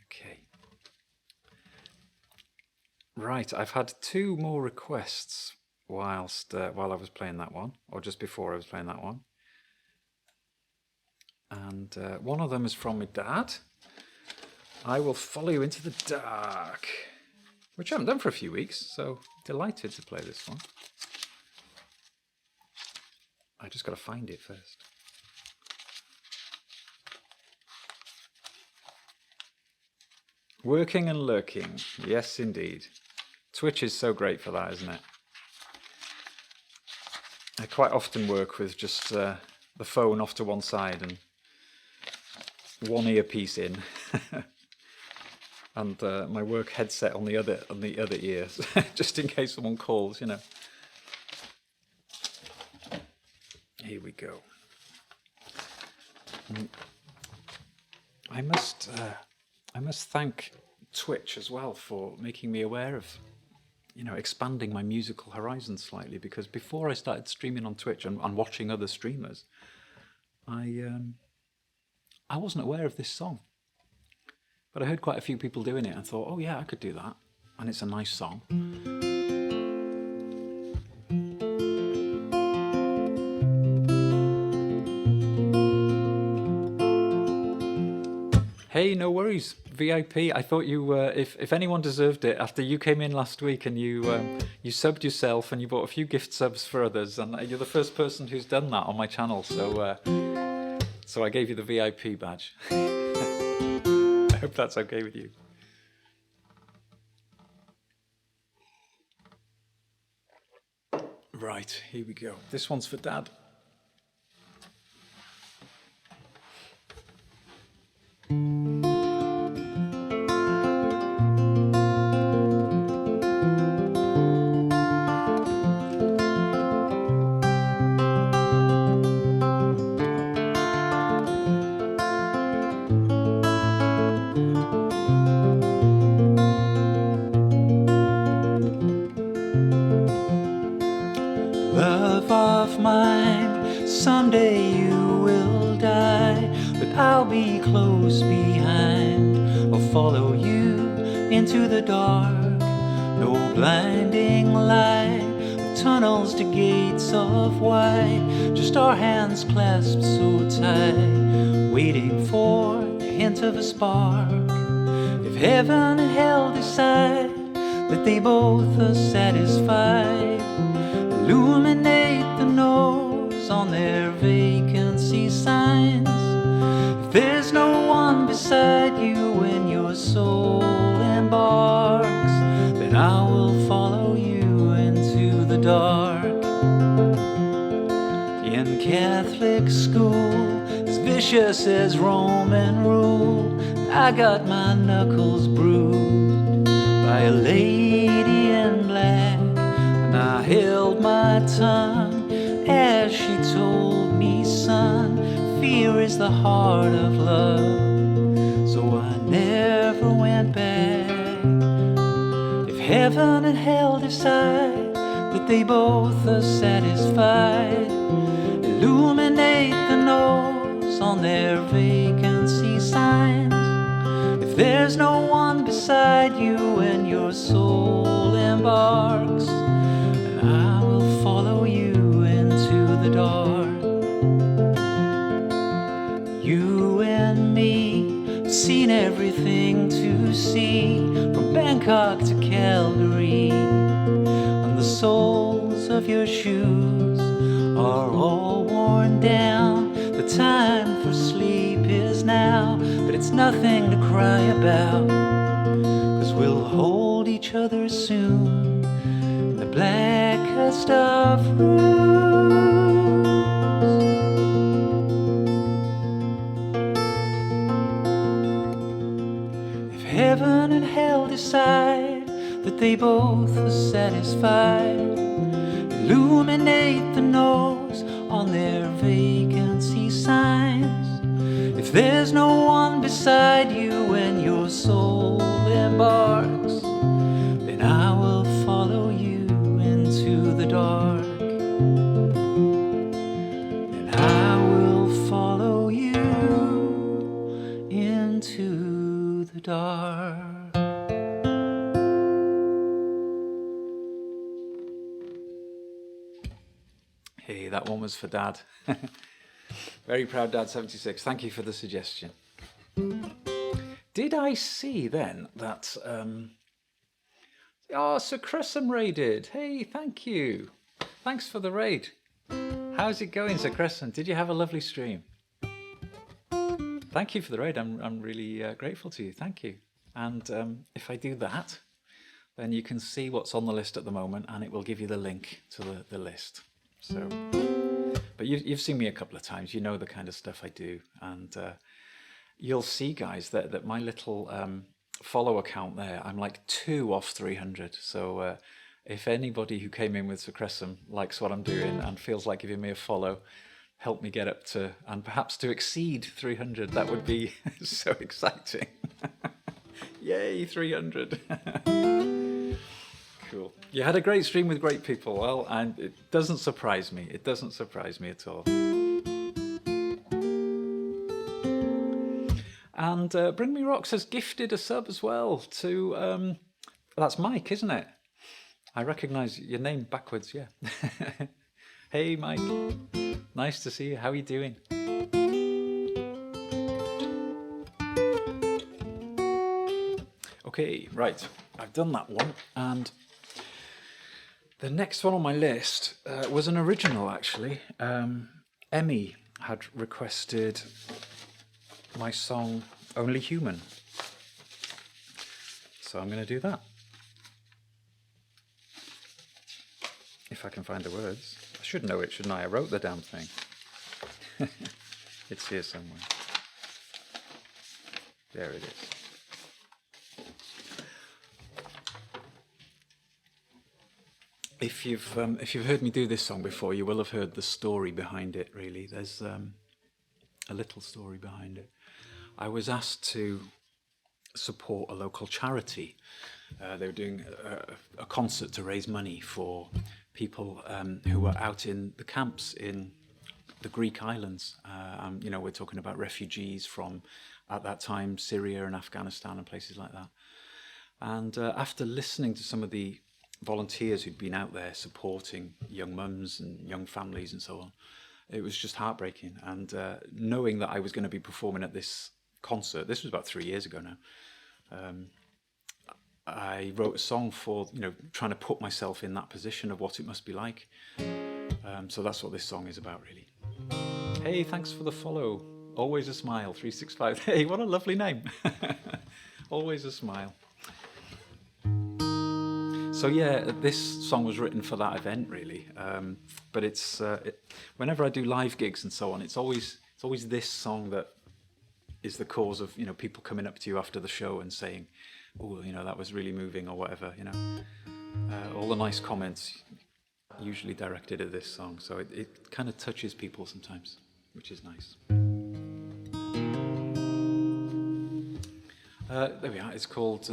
Okay. Right, I've had 2 more requests while I was playing that one, or just before I was playing that one. And one of them is from my dad. I Will Follow You Into the Dark, which I haven't done for a few weeks, so delighted to play this one. I just got to find it first. Working and lurking, yes indeed. Twitch is so great for that, isn't it? I quite often work with just the phone off to one side and one earpiece in, and my work headset on the other ear, just in case someone calls, you know. Here we go. I must thank Twitch as well for making me aware of, you know, expanding my musical horizons slightly, because before I started streaming on Twitch and watching other streamers, I wasn't aware of this song. But I heard quite a few people doing it and thought, oh yeah, I could do that. And it's a nice song. Hey, no worries, VIP. I thought you, if anyone deserved it, after you came in last week and you subbed yourself and you bought a few gift subs for others, and you're the first person who's done that on my channel, so I gave you the VIP badge. I hope that's okay with you. Right, here we go. This one's for Dad. Love of mine, someday you will die, but I'll be close behind. I'll follow you into the dark. No blinding light of tunnels to gates of white, just our hands clasped so tight, waiting for the hint of a spark. If heaven and hell decide that they both are satisfied, illuminate the no's on their vacancy signs. If there's no one beside you when your soul embarks, then I will follow you into the dark. In Catholic school, as vicious as Roman rule, I got my knuckles bruised by a lady in black. I held my tongue as she told me, son, fear is the heart of love. So I never went back. If heaven and hell decide that they both are satisfied, illuminate the nose on their vacancy signs. If there's no one beside you when your soul embarks, then I will follow you into the dark. You and me have seen everything to see, from Bangkok to Calgary, and the soles of your shoes are all worn down. The time for sleep is now, but it's nothing to cry about, 'cause we'll hold each other soon in the blackest of rooms. If heaven and hell decide that they both are satisfied, illuminate the nose on their vacancy signs. If there's no one beside you when your soul embarks, then I will follow you into the dark. Then I will follow you into the dark. Hey, that one was for Dad. Very proud Dad 76. Thank you for the suggestion. Did I see then that Sir Cressum raided? Hey, thank you. Thanks for the raid. How's it going, Sir Cressum? Did you have a lovely stream? Thank you for the raid. I'm really grateful to you. Thank you. And if I do that, then you can see what's on the list at the moment, and it will give you the link to the list. So, but you've seen me a couple of times. You know the kind of stuff I do, and you'll see, guys, that my little follow account there, I'm like 2 off 300. So if anybody who came in with Sir Cressum likes what I'm doing and feels like giving me a follow, help me get up to, and perhaps to exceed 300, that would be so exciting. Yay, 300. Cool. You had a great stream with great people. Well, and it doesn't surprise me. It doesn't surprise me at all. And Bring Me Rocks has gifted a sub as well to, that's Mike, isn't it? I recognise your name backwards, yeah. Hey, Mike. Nice to see you. How are you doing? Okay, right. I've done that one. And the next one on my list was an original, actually. Emmy had requested my song Only Human. So I'm going to do that. If I can find the words. I should know it, shouldn't I? I wrote the damn thing. It's here somewhere. There it is. If you've heard me do this song before, you will have heard the story behind it, really. There's a little story behind it. I was asked to support a local charity. They were doing a concert to raise money for people who were out in the camps in the Greek islands. You know, we're talking about refugees from, at that time, Syria and Afghanistan and places like that. And after listening to some of the volunteers who'd been out there supporting young mums and young families and so on, it was just heartbreaking. And knowing that I was going to be performing at this concert, this was about 3 years ago now, I wrote a song for, you know, trying to put myself in that position of what it must be like. So that's what this song is about, really. Hey, thanks for the follow. Always a Smile 365. Hey, what a lovely name. Always a Smile. So yeah, this song was written for that event, really. But it's whenever I do live gigs and so on, it's always this song that is the cause of, you know, people coming up to you after the show and saying, "Oh, you know, that was really moving," or whatever. You know, all the nice comments usually directed at this song. So it kind of touches people sometimes, which is nice. There we are. It's called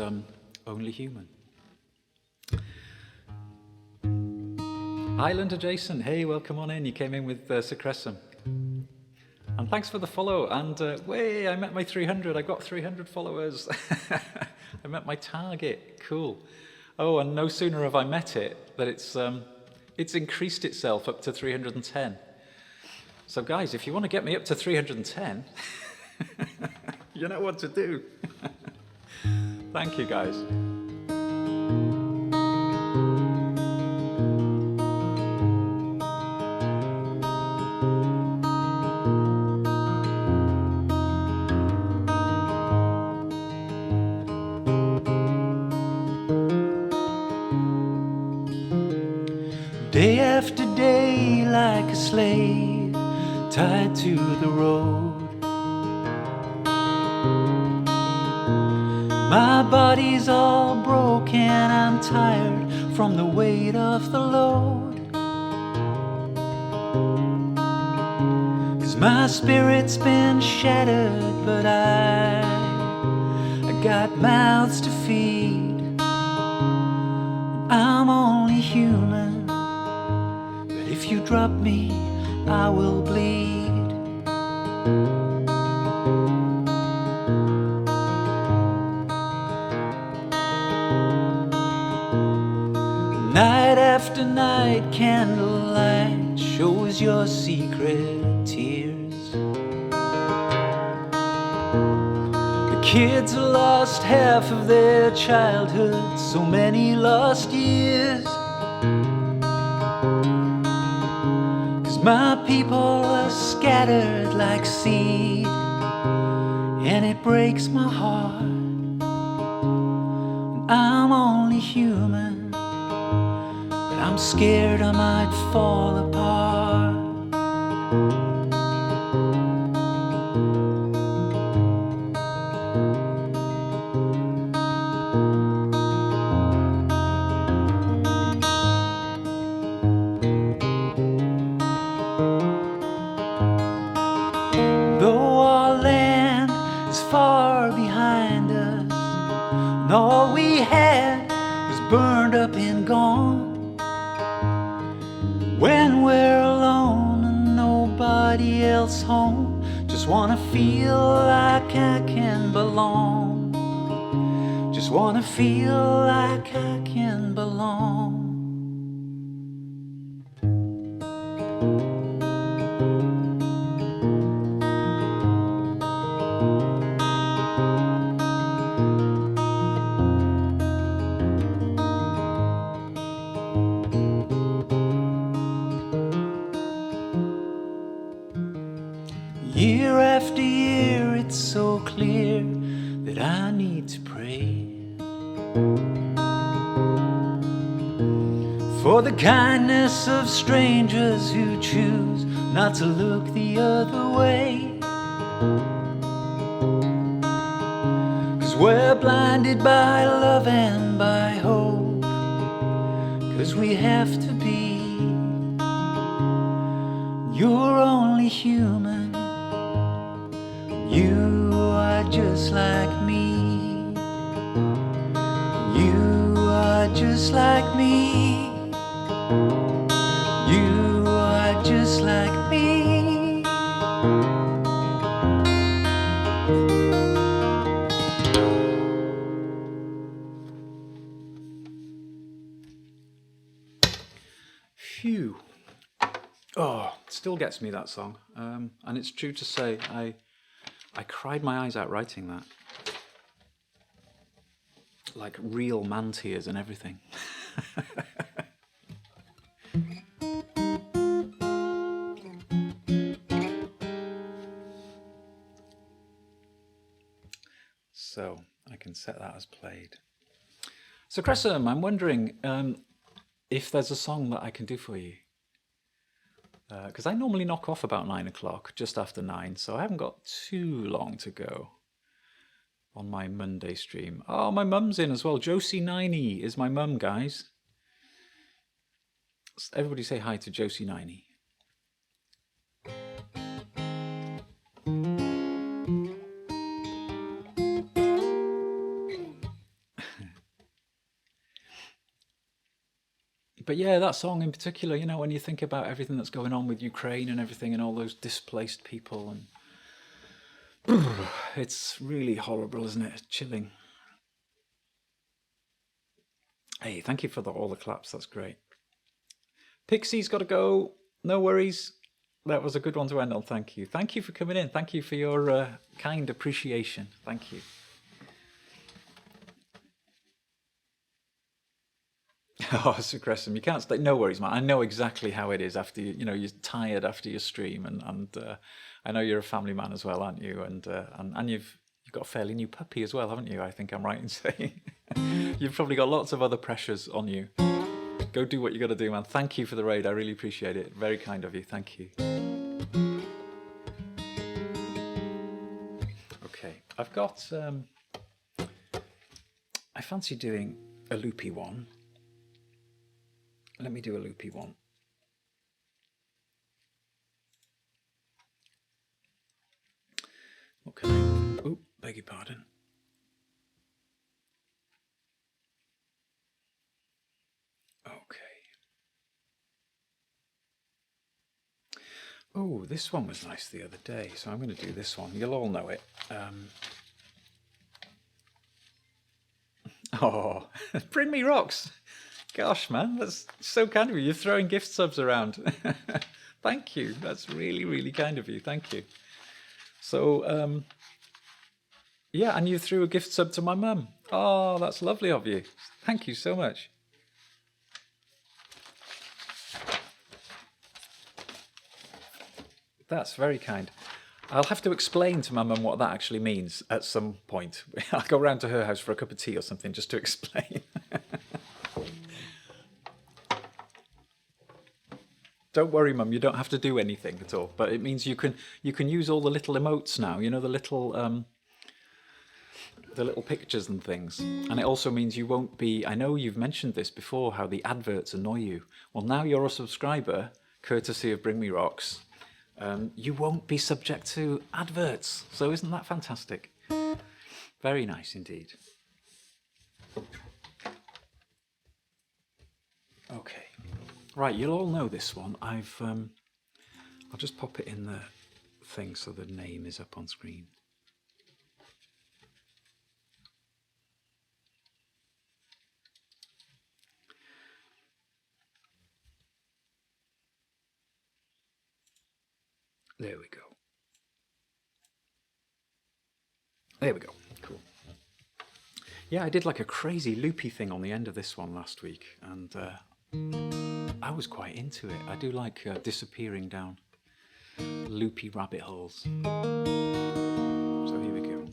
Only Human. Highland Adjacent, hey, welcome on in. You came in with Sir Cressum. And thanks for the follow. And way, I met my 300. I got 300 followers. I met my target. Cool. Oh, and no sooner have I met it that it's increased itself up to 310. So guys, if you want to get me up to 310, you know what to do. Thank you, guys. Day after day, like a slave, tied to the road. My body's all broken, I'm tired from the weight of the load. 'Cause my spirit's been shattered, but I got mouths to feed. I'm only human, but if you drop me, I will bleed. Night after night, candlelight shows your secret tears. The kids lost half of their childhood, so many lost years. 'Cause my people are scattered like seed, and it breaks my heart. I'm only human, but I'm scared I might fall apart. Though our land is far behind us, and all we had was burned up and gone. When we're alone and nobody else home, just wanna feel like I can belong. Just wanna feel like I can belong. Year after year, it's so clear that I need to pray for the kindness of strangers who choose not to look the other way. 'Cause we're blinded by love and by hope, 'cause we have to be. You're only human, you are just like me. You are just like me. You are just like me. Phew. Oh, it still gets me, that song. And it's true to say, I cried my eyes out writing that. Like real man tears and everything. So I can set that as played. So Cressum, I'm wondering if there's a song that I can do for you. Because I normally knock off about 9 o'clock, just after 9, so I haven't got too long to go on my Monday stream. Oh, my mum's in as well. Josie Niney is my mum, guys. Everybody say hi to Josie Niney. But yeah, that song in particular, you know, when you think about everything that's going on with Ukraine and everything and all those displaced people, and it's really horrible, isn't it? It's chilling. Hey, thank you for all the claps. That's great. Pixie's got to go. No worries. That was a good one to end on. Thank you. Thank you for coming in. Thank you for your kind appreciation. Thank you. Oh, Sir Crescent, you can't stay. No worries, man. I know exactly how it is after you know, you're tired after your stream, and I know you're a family man as well, aren't you? And you've got a fairly new puppy as well, haven't you? I think I'm right in saying. You've probably got lots of other pressures on you. Go do what you got to do, man. Thank you for the raid. I really appreciate it. Very kind of you. Thank you. Okay, I've got. I fancy doing a loopy one. Let me do a loopy one. What can I... Oh, beg your pardon. Okay. Oh, this one was nice the other day, so I'm going to do this one. You'll all know it. Oh, bring me rocks. Gosh, man, that's so kind of you. You're throwing gift subs around. Thank you. That's really, really kind of you. Thank you. So, yeah, and you threw a gift sub to my mum. Oh, that's lovely of you. Thank you so much. That's very kind. I'll have to explain to my mum what that actually means at some point. I'll go round to her house for a cup of tea or something just to explain. Don't worry, Mum, you don't have to do anything at all. But it means you can use all the little emotes now, you know, the little pictures and things. And it also means you won't be, I know you've mentioned this before, how the adverts annoy you. Well, now you're a subscriber, courtesy of Bring Me Rocks, you won't be subject to adverts. So isn't that fantastic? Very nice indeed. Okay. Right, you'll all know this one. I'll just pop it in the thing so the name is up on screen. There we go. There we go. Cool. Yeah, I did like a crazy loopy thing on the end of this one last week, and I was quite into it. I do like disappearing down loopy rabbit holes. So here we go.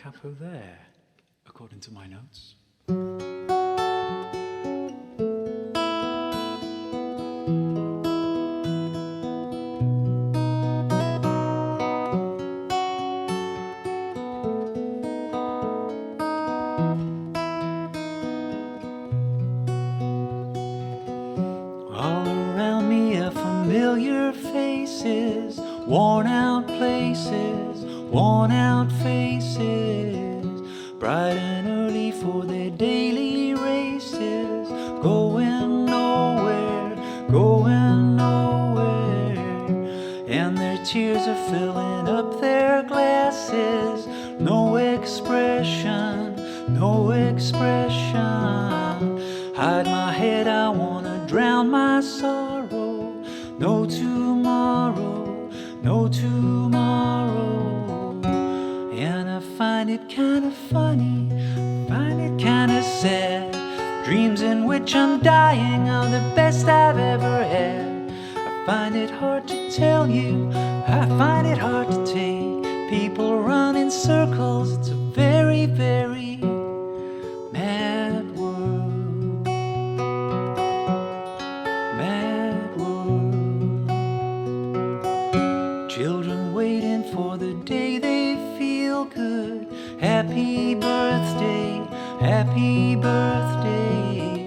Capo there, according to my notes. All around me are familiar faces, worn out places, worn out faces, bright and early for their daily races, going nowhere, going nowhere, and their tears are filling up their glasses, no expression, no expression, hide my head, I wanna drown my sorrow, no tomorrow, no tomorrow. And I find it kind of funny, find it kind of sad. Dreams in which I'm dying are the best I've ever had. I find it hard to tell you, I find it hard to take. People run in circles, it's a very, very mad world. Mad world. happy birthday, happy birthday.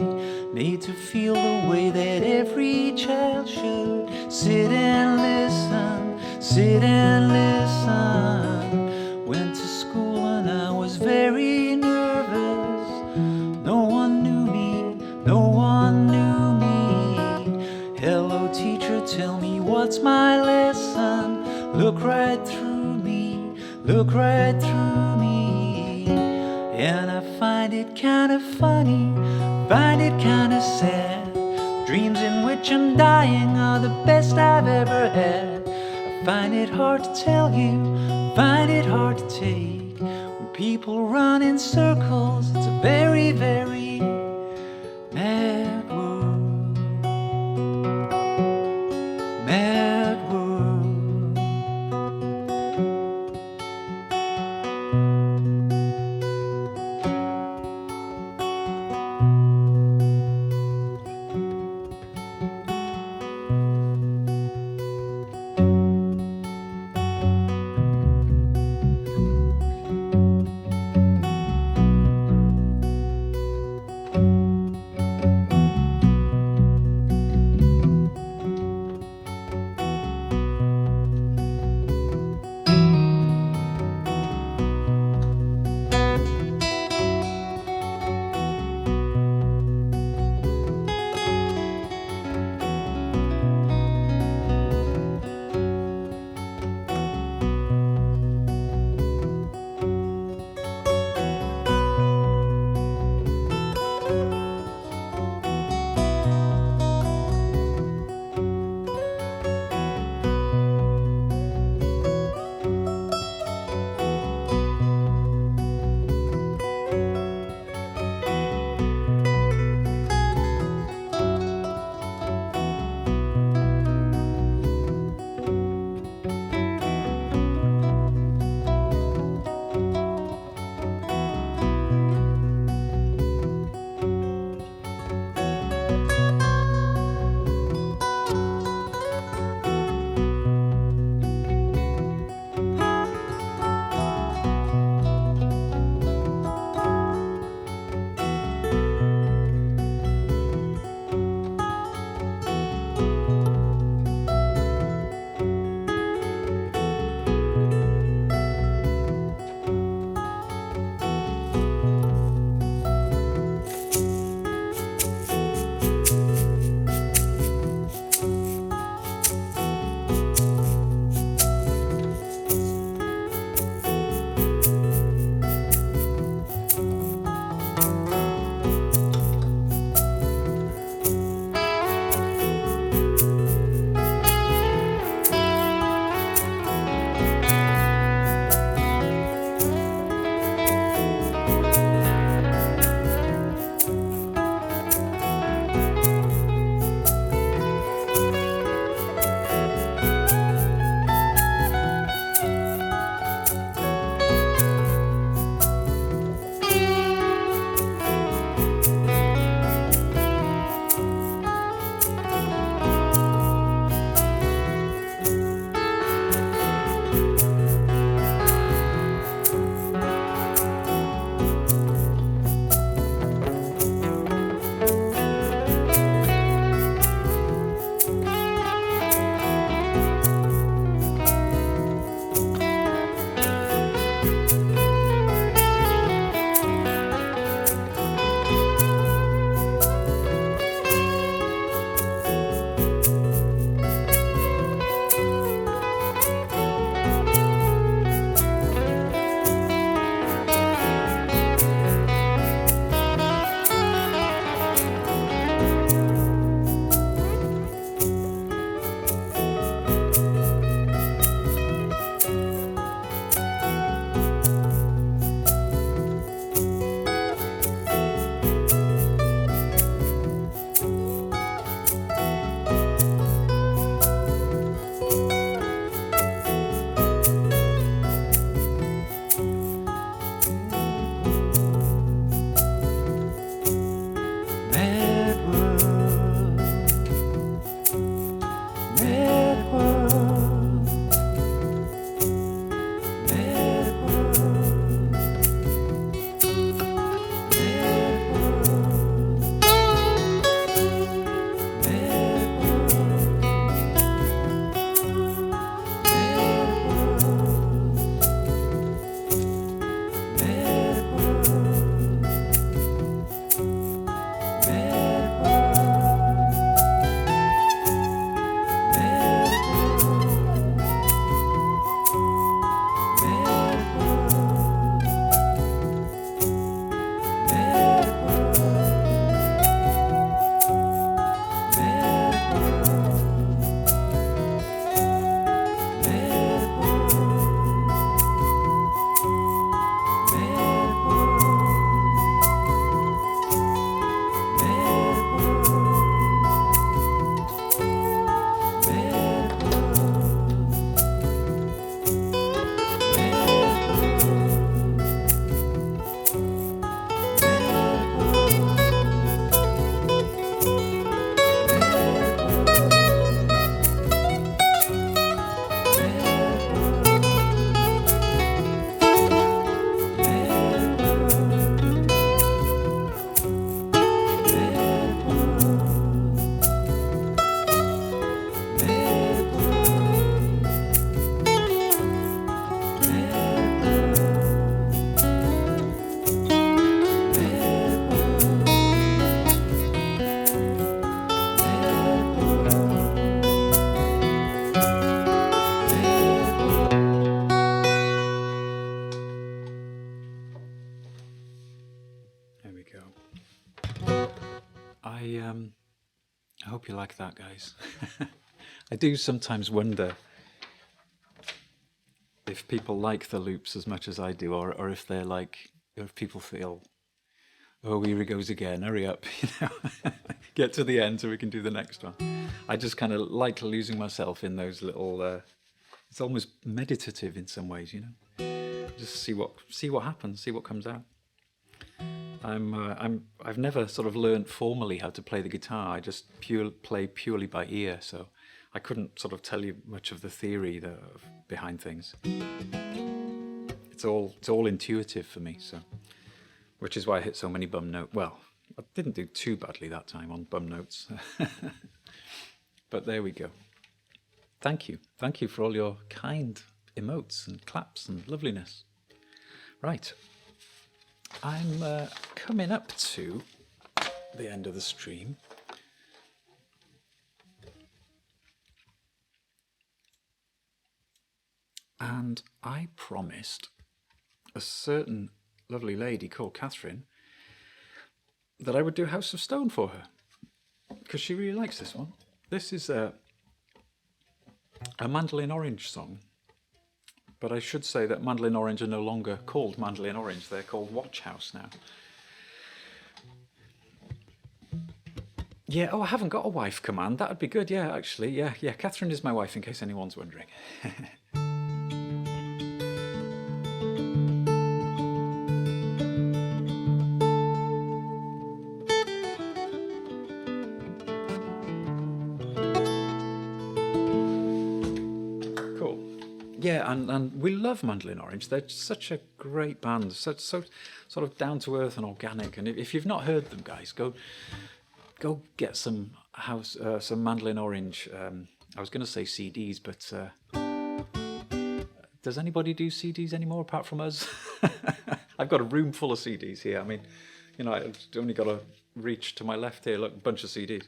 Made to feel the way that every child should. Sit and listen, sit and listen. Went to school and I was very nervous. No one knew me, no one knew me. Hello teacher, tell me what's my lesson. Look right through me, look right through me. And I find it kind of funny, find it kind of sad. Dreams in which I'm dying are the best I've ever had. I find it hard to tell you, find it hard to take. When people run in circles, it's a very, very mad world. Mad world. like that, guys. I do sometimes wonder if people like the loops as much as I do, or if they're like, or if people feel, oh, here he goes again, hurry up, get to the end so we can do the next one. I just kind of like losing myself in those little, it's almost meditative in some ways, just see what happens, see what comes out. I've never sort of learned formally how to play the guitar. I just play purely by ear, so I couldn't sort of tell you much of the theory behind things. It's all intuitive for me, so which is why I hit so many bum notes. Well, I didn't do too badly that time on bum notes, but there we go. Thank you for all your kind emotes and claps and loveliness. Right. I'm coming up to the end of the stream. And I promised a certain lovely lady called Catherine that I would do House of Stone for her, because she really likes this one. This is a Mandolin Orange song. But I should say that Mandolin Orange are no longer called Mandolin Orange, they're called Watchhouse now. Yeah, oh, I haven't got a wife command, that would be good, yeah, actually, yeah, Catherine is my wife in case anyone's wondering. Yeah, and we love Mandolin Orange. They're such a great band, so sort of down to earth and organic. And if you've not heard them, guys, go get some Mandolin Orange. I was going to say CDs, but does anybody do CDs anymore apart from us? I've got a room full of CDs here. I mean, I've only got to reach to my left here. Look, a bunch of CDs.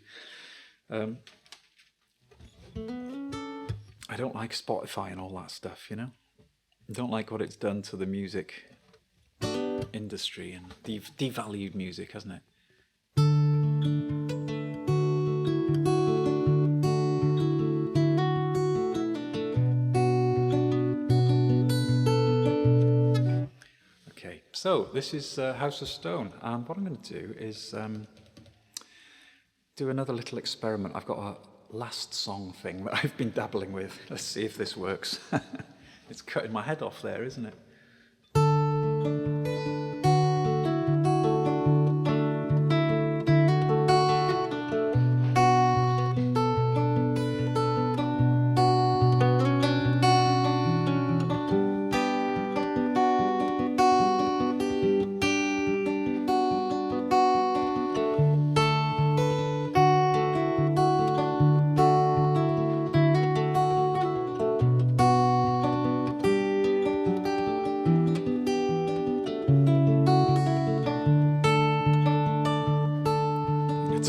I don't like Spotify and all that stuff, I don't like what it's done to the music industry and devalued music, hasn't it? Okay, so this is House of Stone, and what I'm going to do is do another little experiment. I've got a last song thing that I've been dabbling with. Let's see if this works. It's cutting my head off there, isn't it?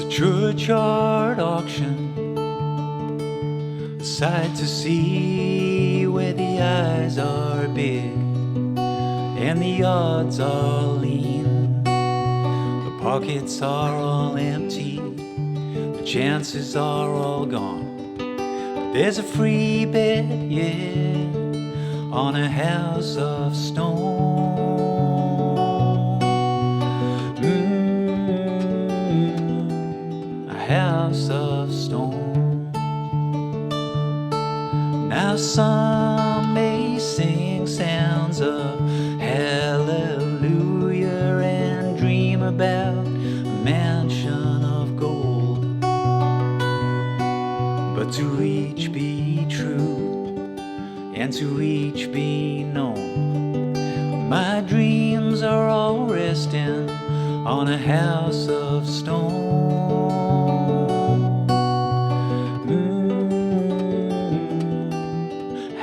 Churchyard auction, a sight to see where the eyes are big and the odds are lean. The pockets are all empty, the chances are all gone. But there's a free bet, yeah, on a house of stone. House of stone. Now some may sing sounds of hallelujah and dream about a mansion of gold, but to each be true and to each be known. My dreams are all resting on a house of stone.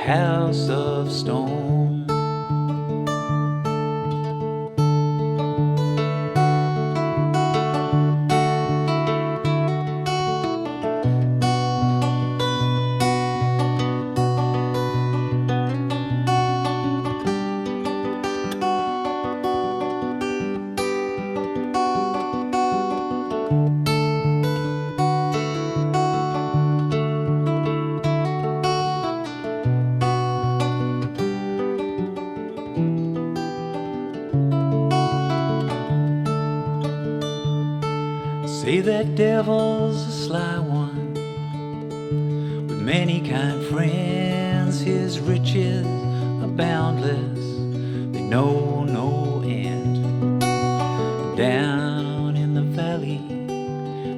House of stone. Say that devil's a sly one, with many kind friends. His riches are boundless, they know no end. Down in the valley,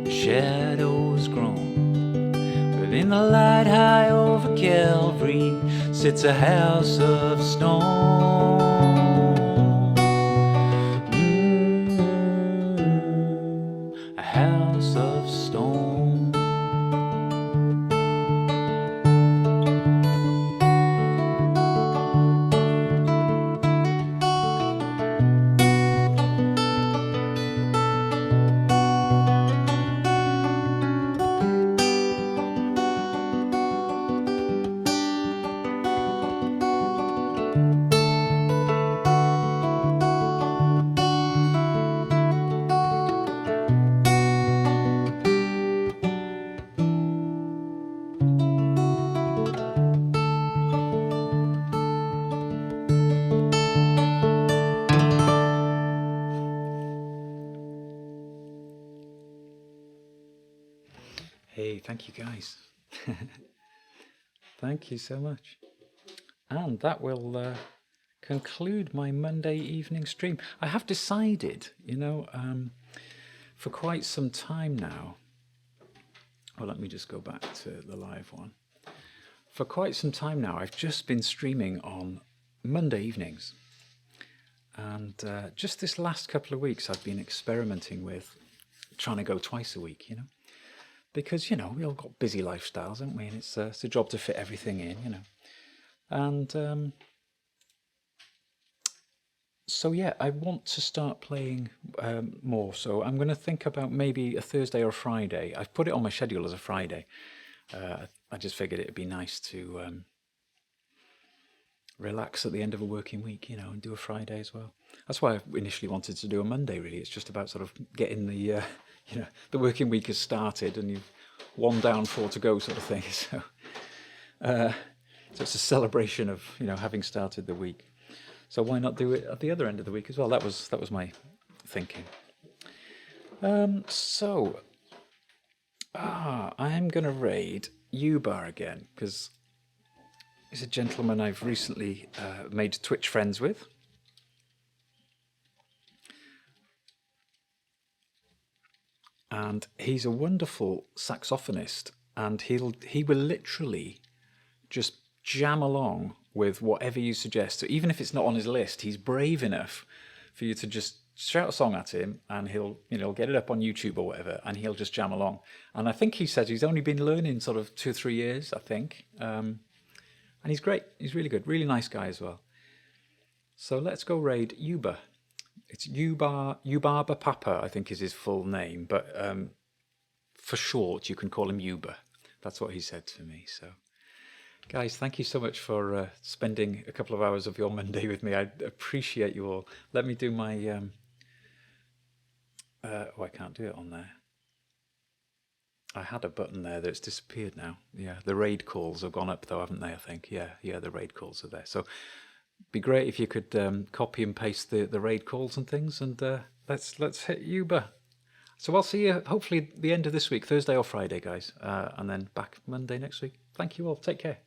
the shadows groan, but in the light high over Calvary sits a house of stone. A house of stone. Hey, thank you guys. Thank you so much. And that will conclude my Monday evening stream. I have decided, for quite some time now. Well, let me just go back to the live one. For quite some time now, I've just been streaming on Monday evenings. And just this last couple of weeks, I've been experimenting with trying to go twice a week, because, we all got busy lifestyles, haven't we? And it's a job to fit everything in, And so, yeah, I want to start playing more. So I'm going to think about maybe a Thursday or a Friday. I've put it on my schedule as a Friday. I just figured it'd be nice to relax at the end of a working week, and do a Friday as well. That's why I initially wanted to do a Monday, really. It's just about sort of getting the, the working week has started and you've 1 down, 4 to go sort of thing. So, so it's a celebration of, having started the week. So why not do it at the other end of the week as well? That was my thinking. I am going to raid Ubar again, because he's a gentleman I've recently made Twitch friends with. And he's a wonderful saxophonist, and he will literally just jam along with whatever you suggest. So even if it's not on his list, he's brave enough for you to just shout a song at him, and he'll get it up on YouTube or whatever, and he'll just jam along. And I think he said he's only been learning sort of 2 or 3 years, I think. And he's great. He's really good. Really nice guy as well. So let's go raid Yuba. It's Yubaba Papa, I think is his full name, but for short you can call him Yuba. That's what he said to me. So, guys, thank you so much for spending a couple of hours of your Monday with me. I appreciate you all. Let me do my... I can't do it on there. I had a button there that's disappeared now. Yeah, the raid calls have gone up though, haven't they, I think? Yeah, the raid calls are there. So be great if you could copy and paste the raid calls and things, and let's hit Uber. So I'll see you hopefully the end of this week, Thursday or Friday, guys, and then back Monday next week. Thank you all. Take care.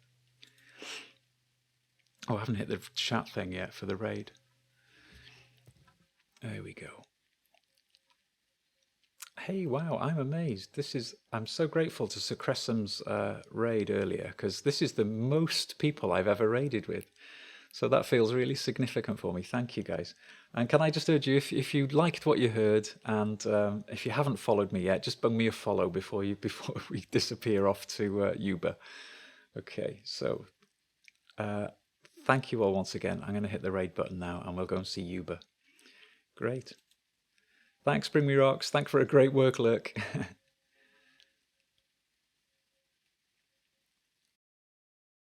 Oh, I haven't hit the chat thing yet for the raid. There we go. Hey, wow, I'm amazed. I'm so grateful to Sir Cressam's raid earlier, because this is the most people I've ever raided with. So that feels really significant for me. Thank you, guys. And can I just urge you, if you liked what you heard, and if you haven't followed me yet, just bung me a follow before we disappear off to Uber. Okay, so thank you all once again. I'm going to hit the raid button now, and we'll go and see Uber. Great. Thanks, Bring Me Rocks. Thanks for a great work, Lurk.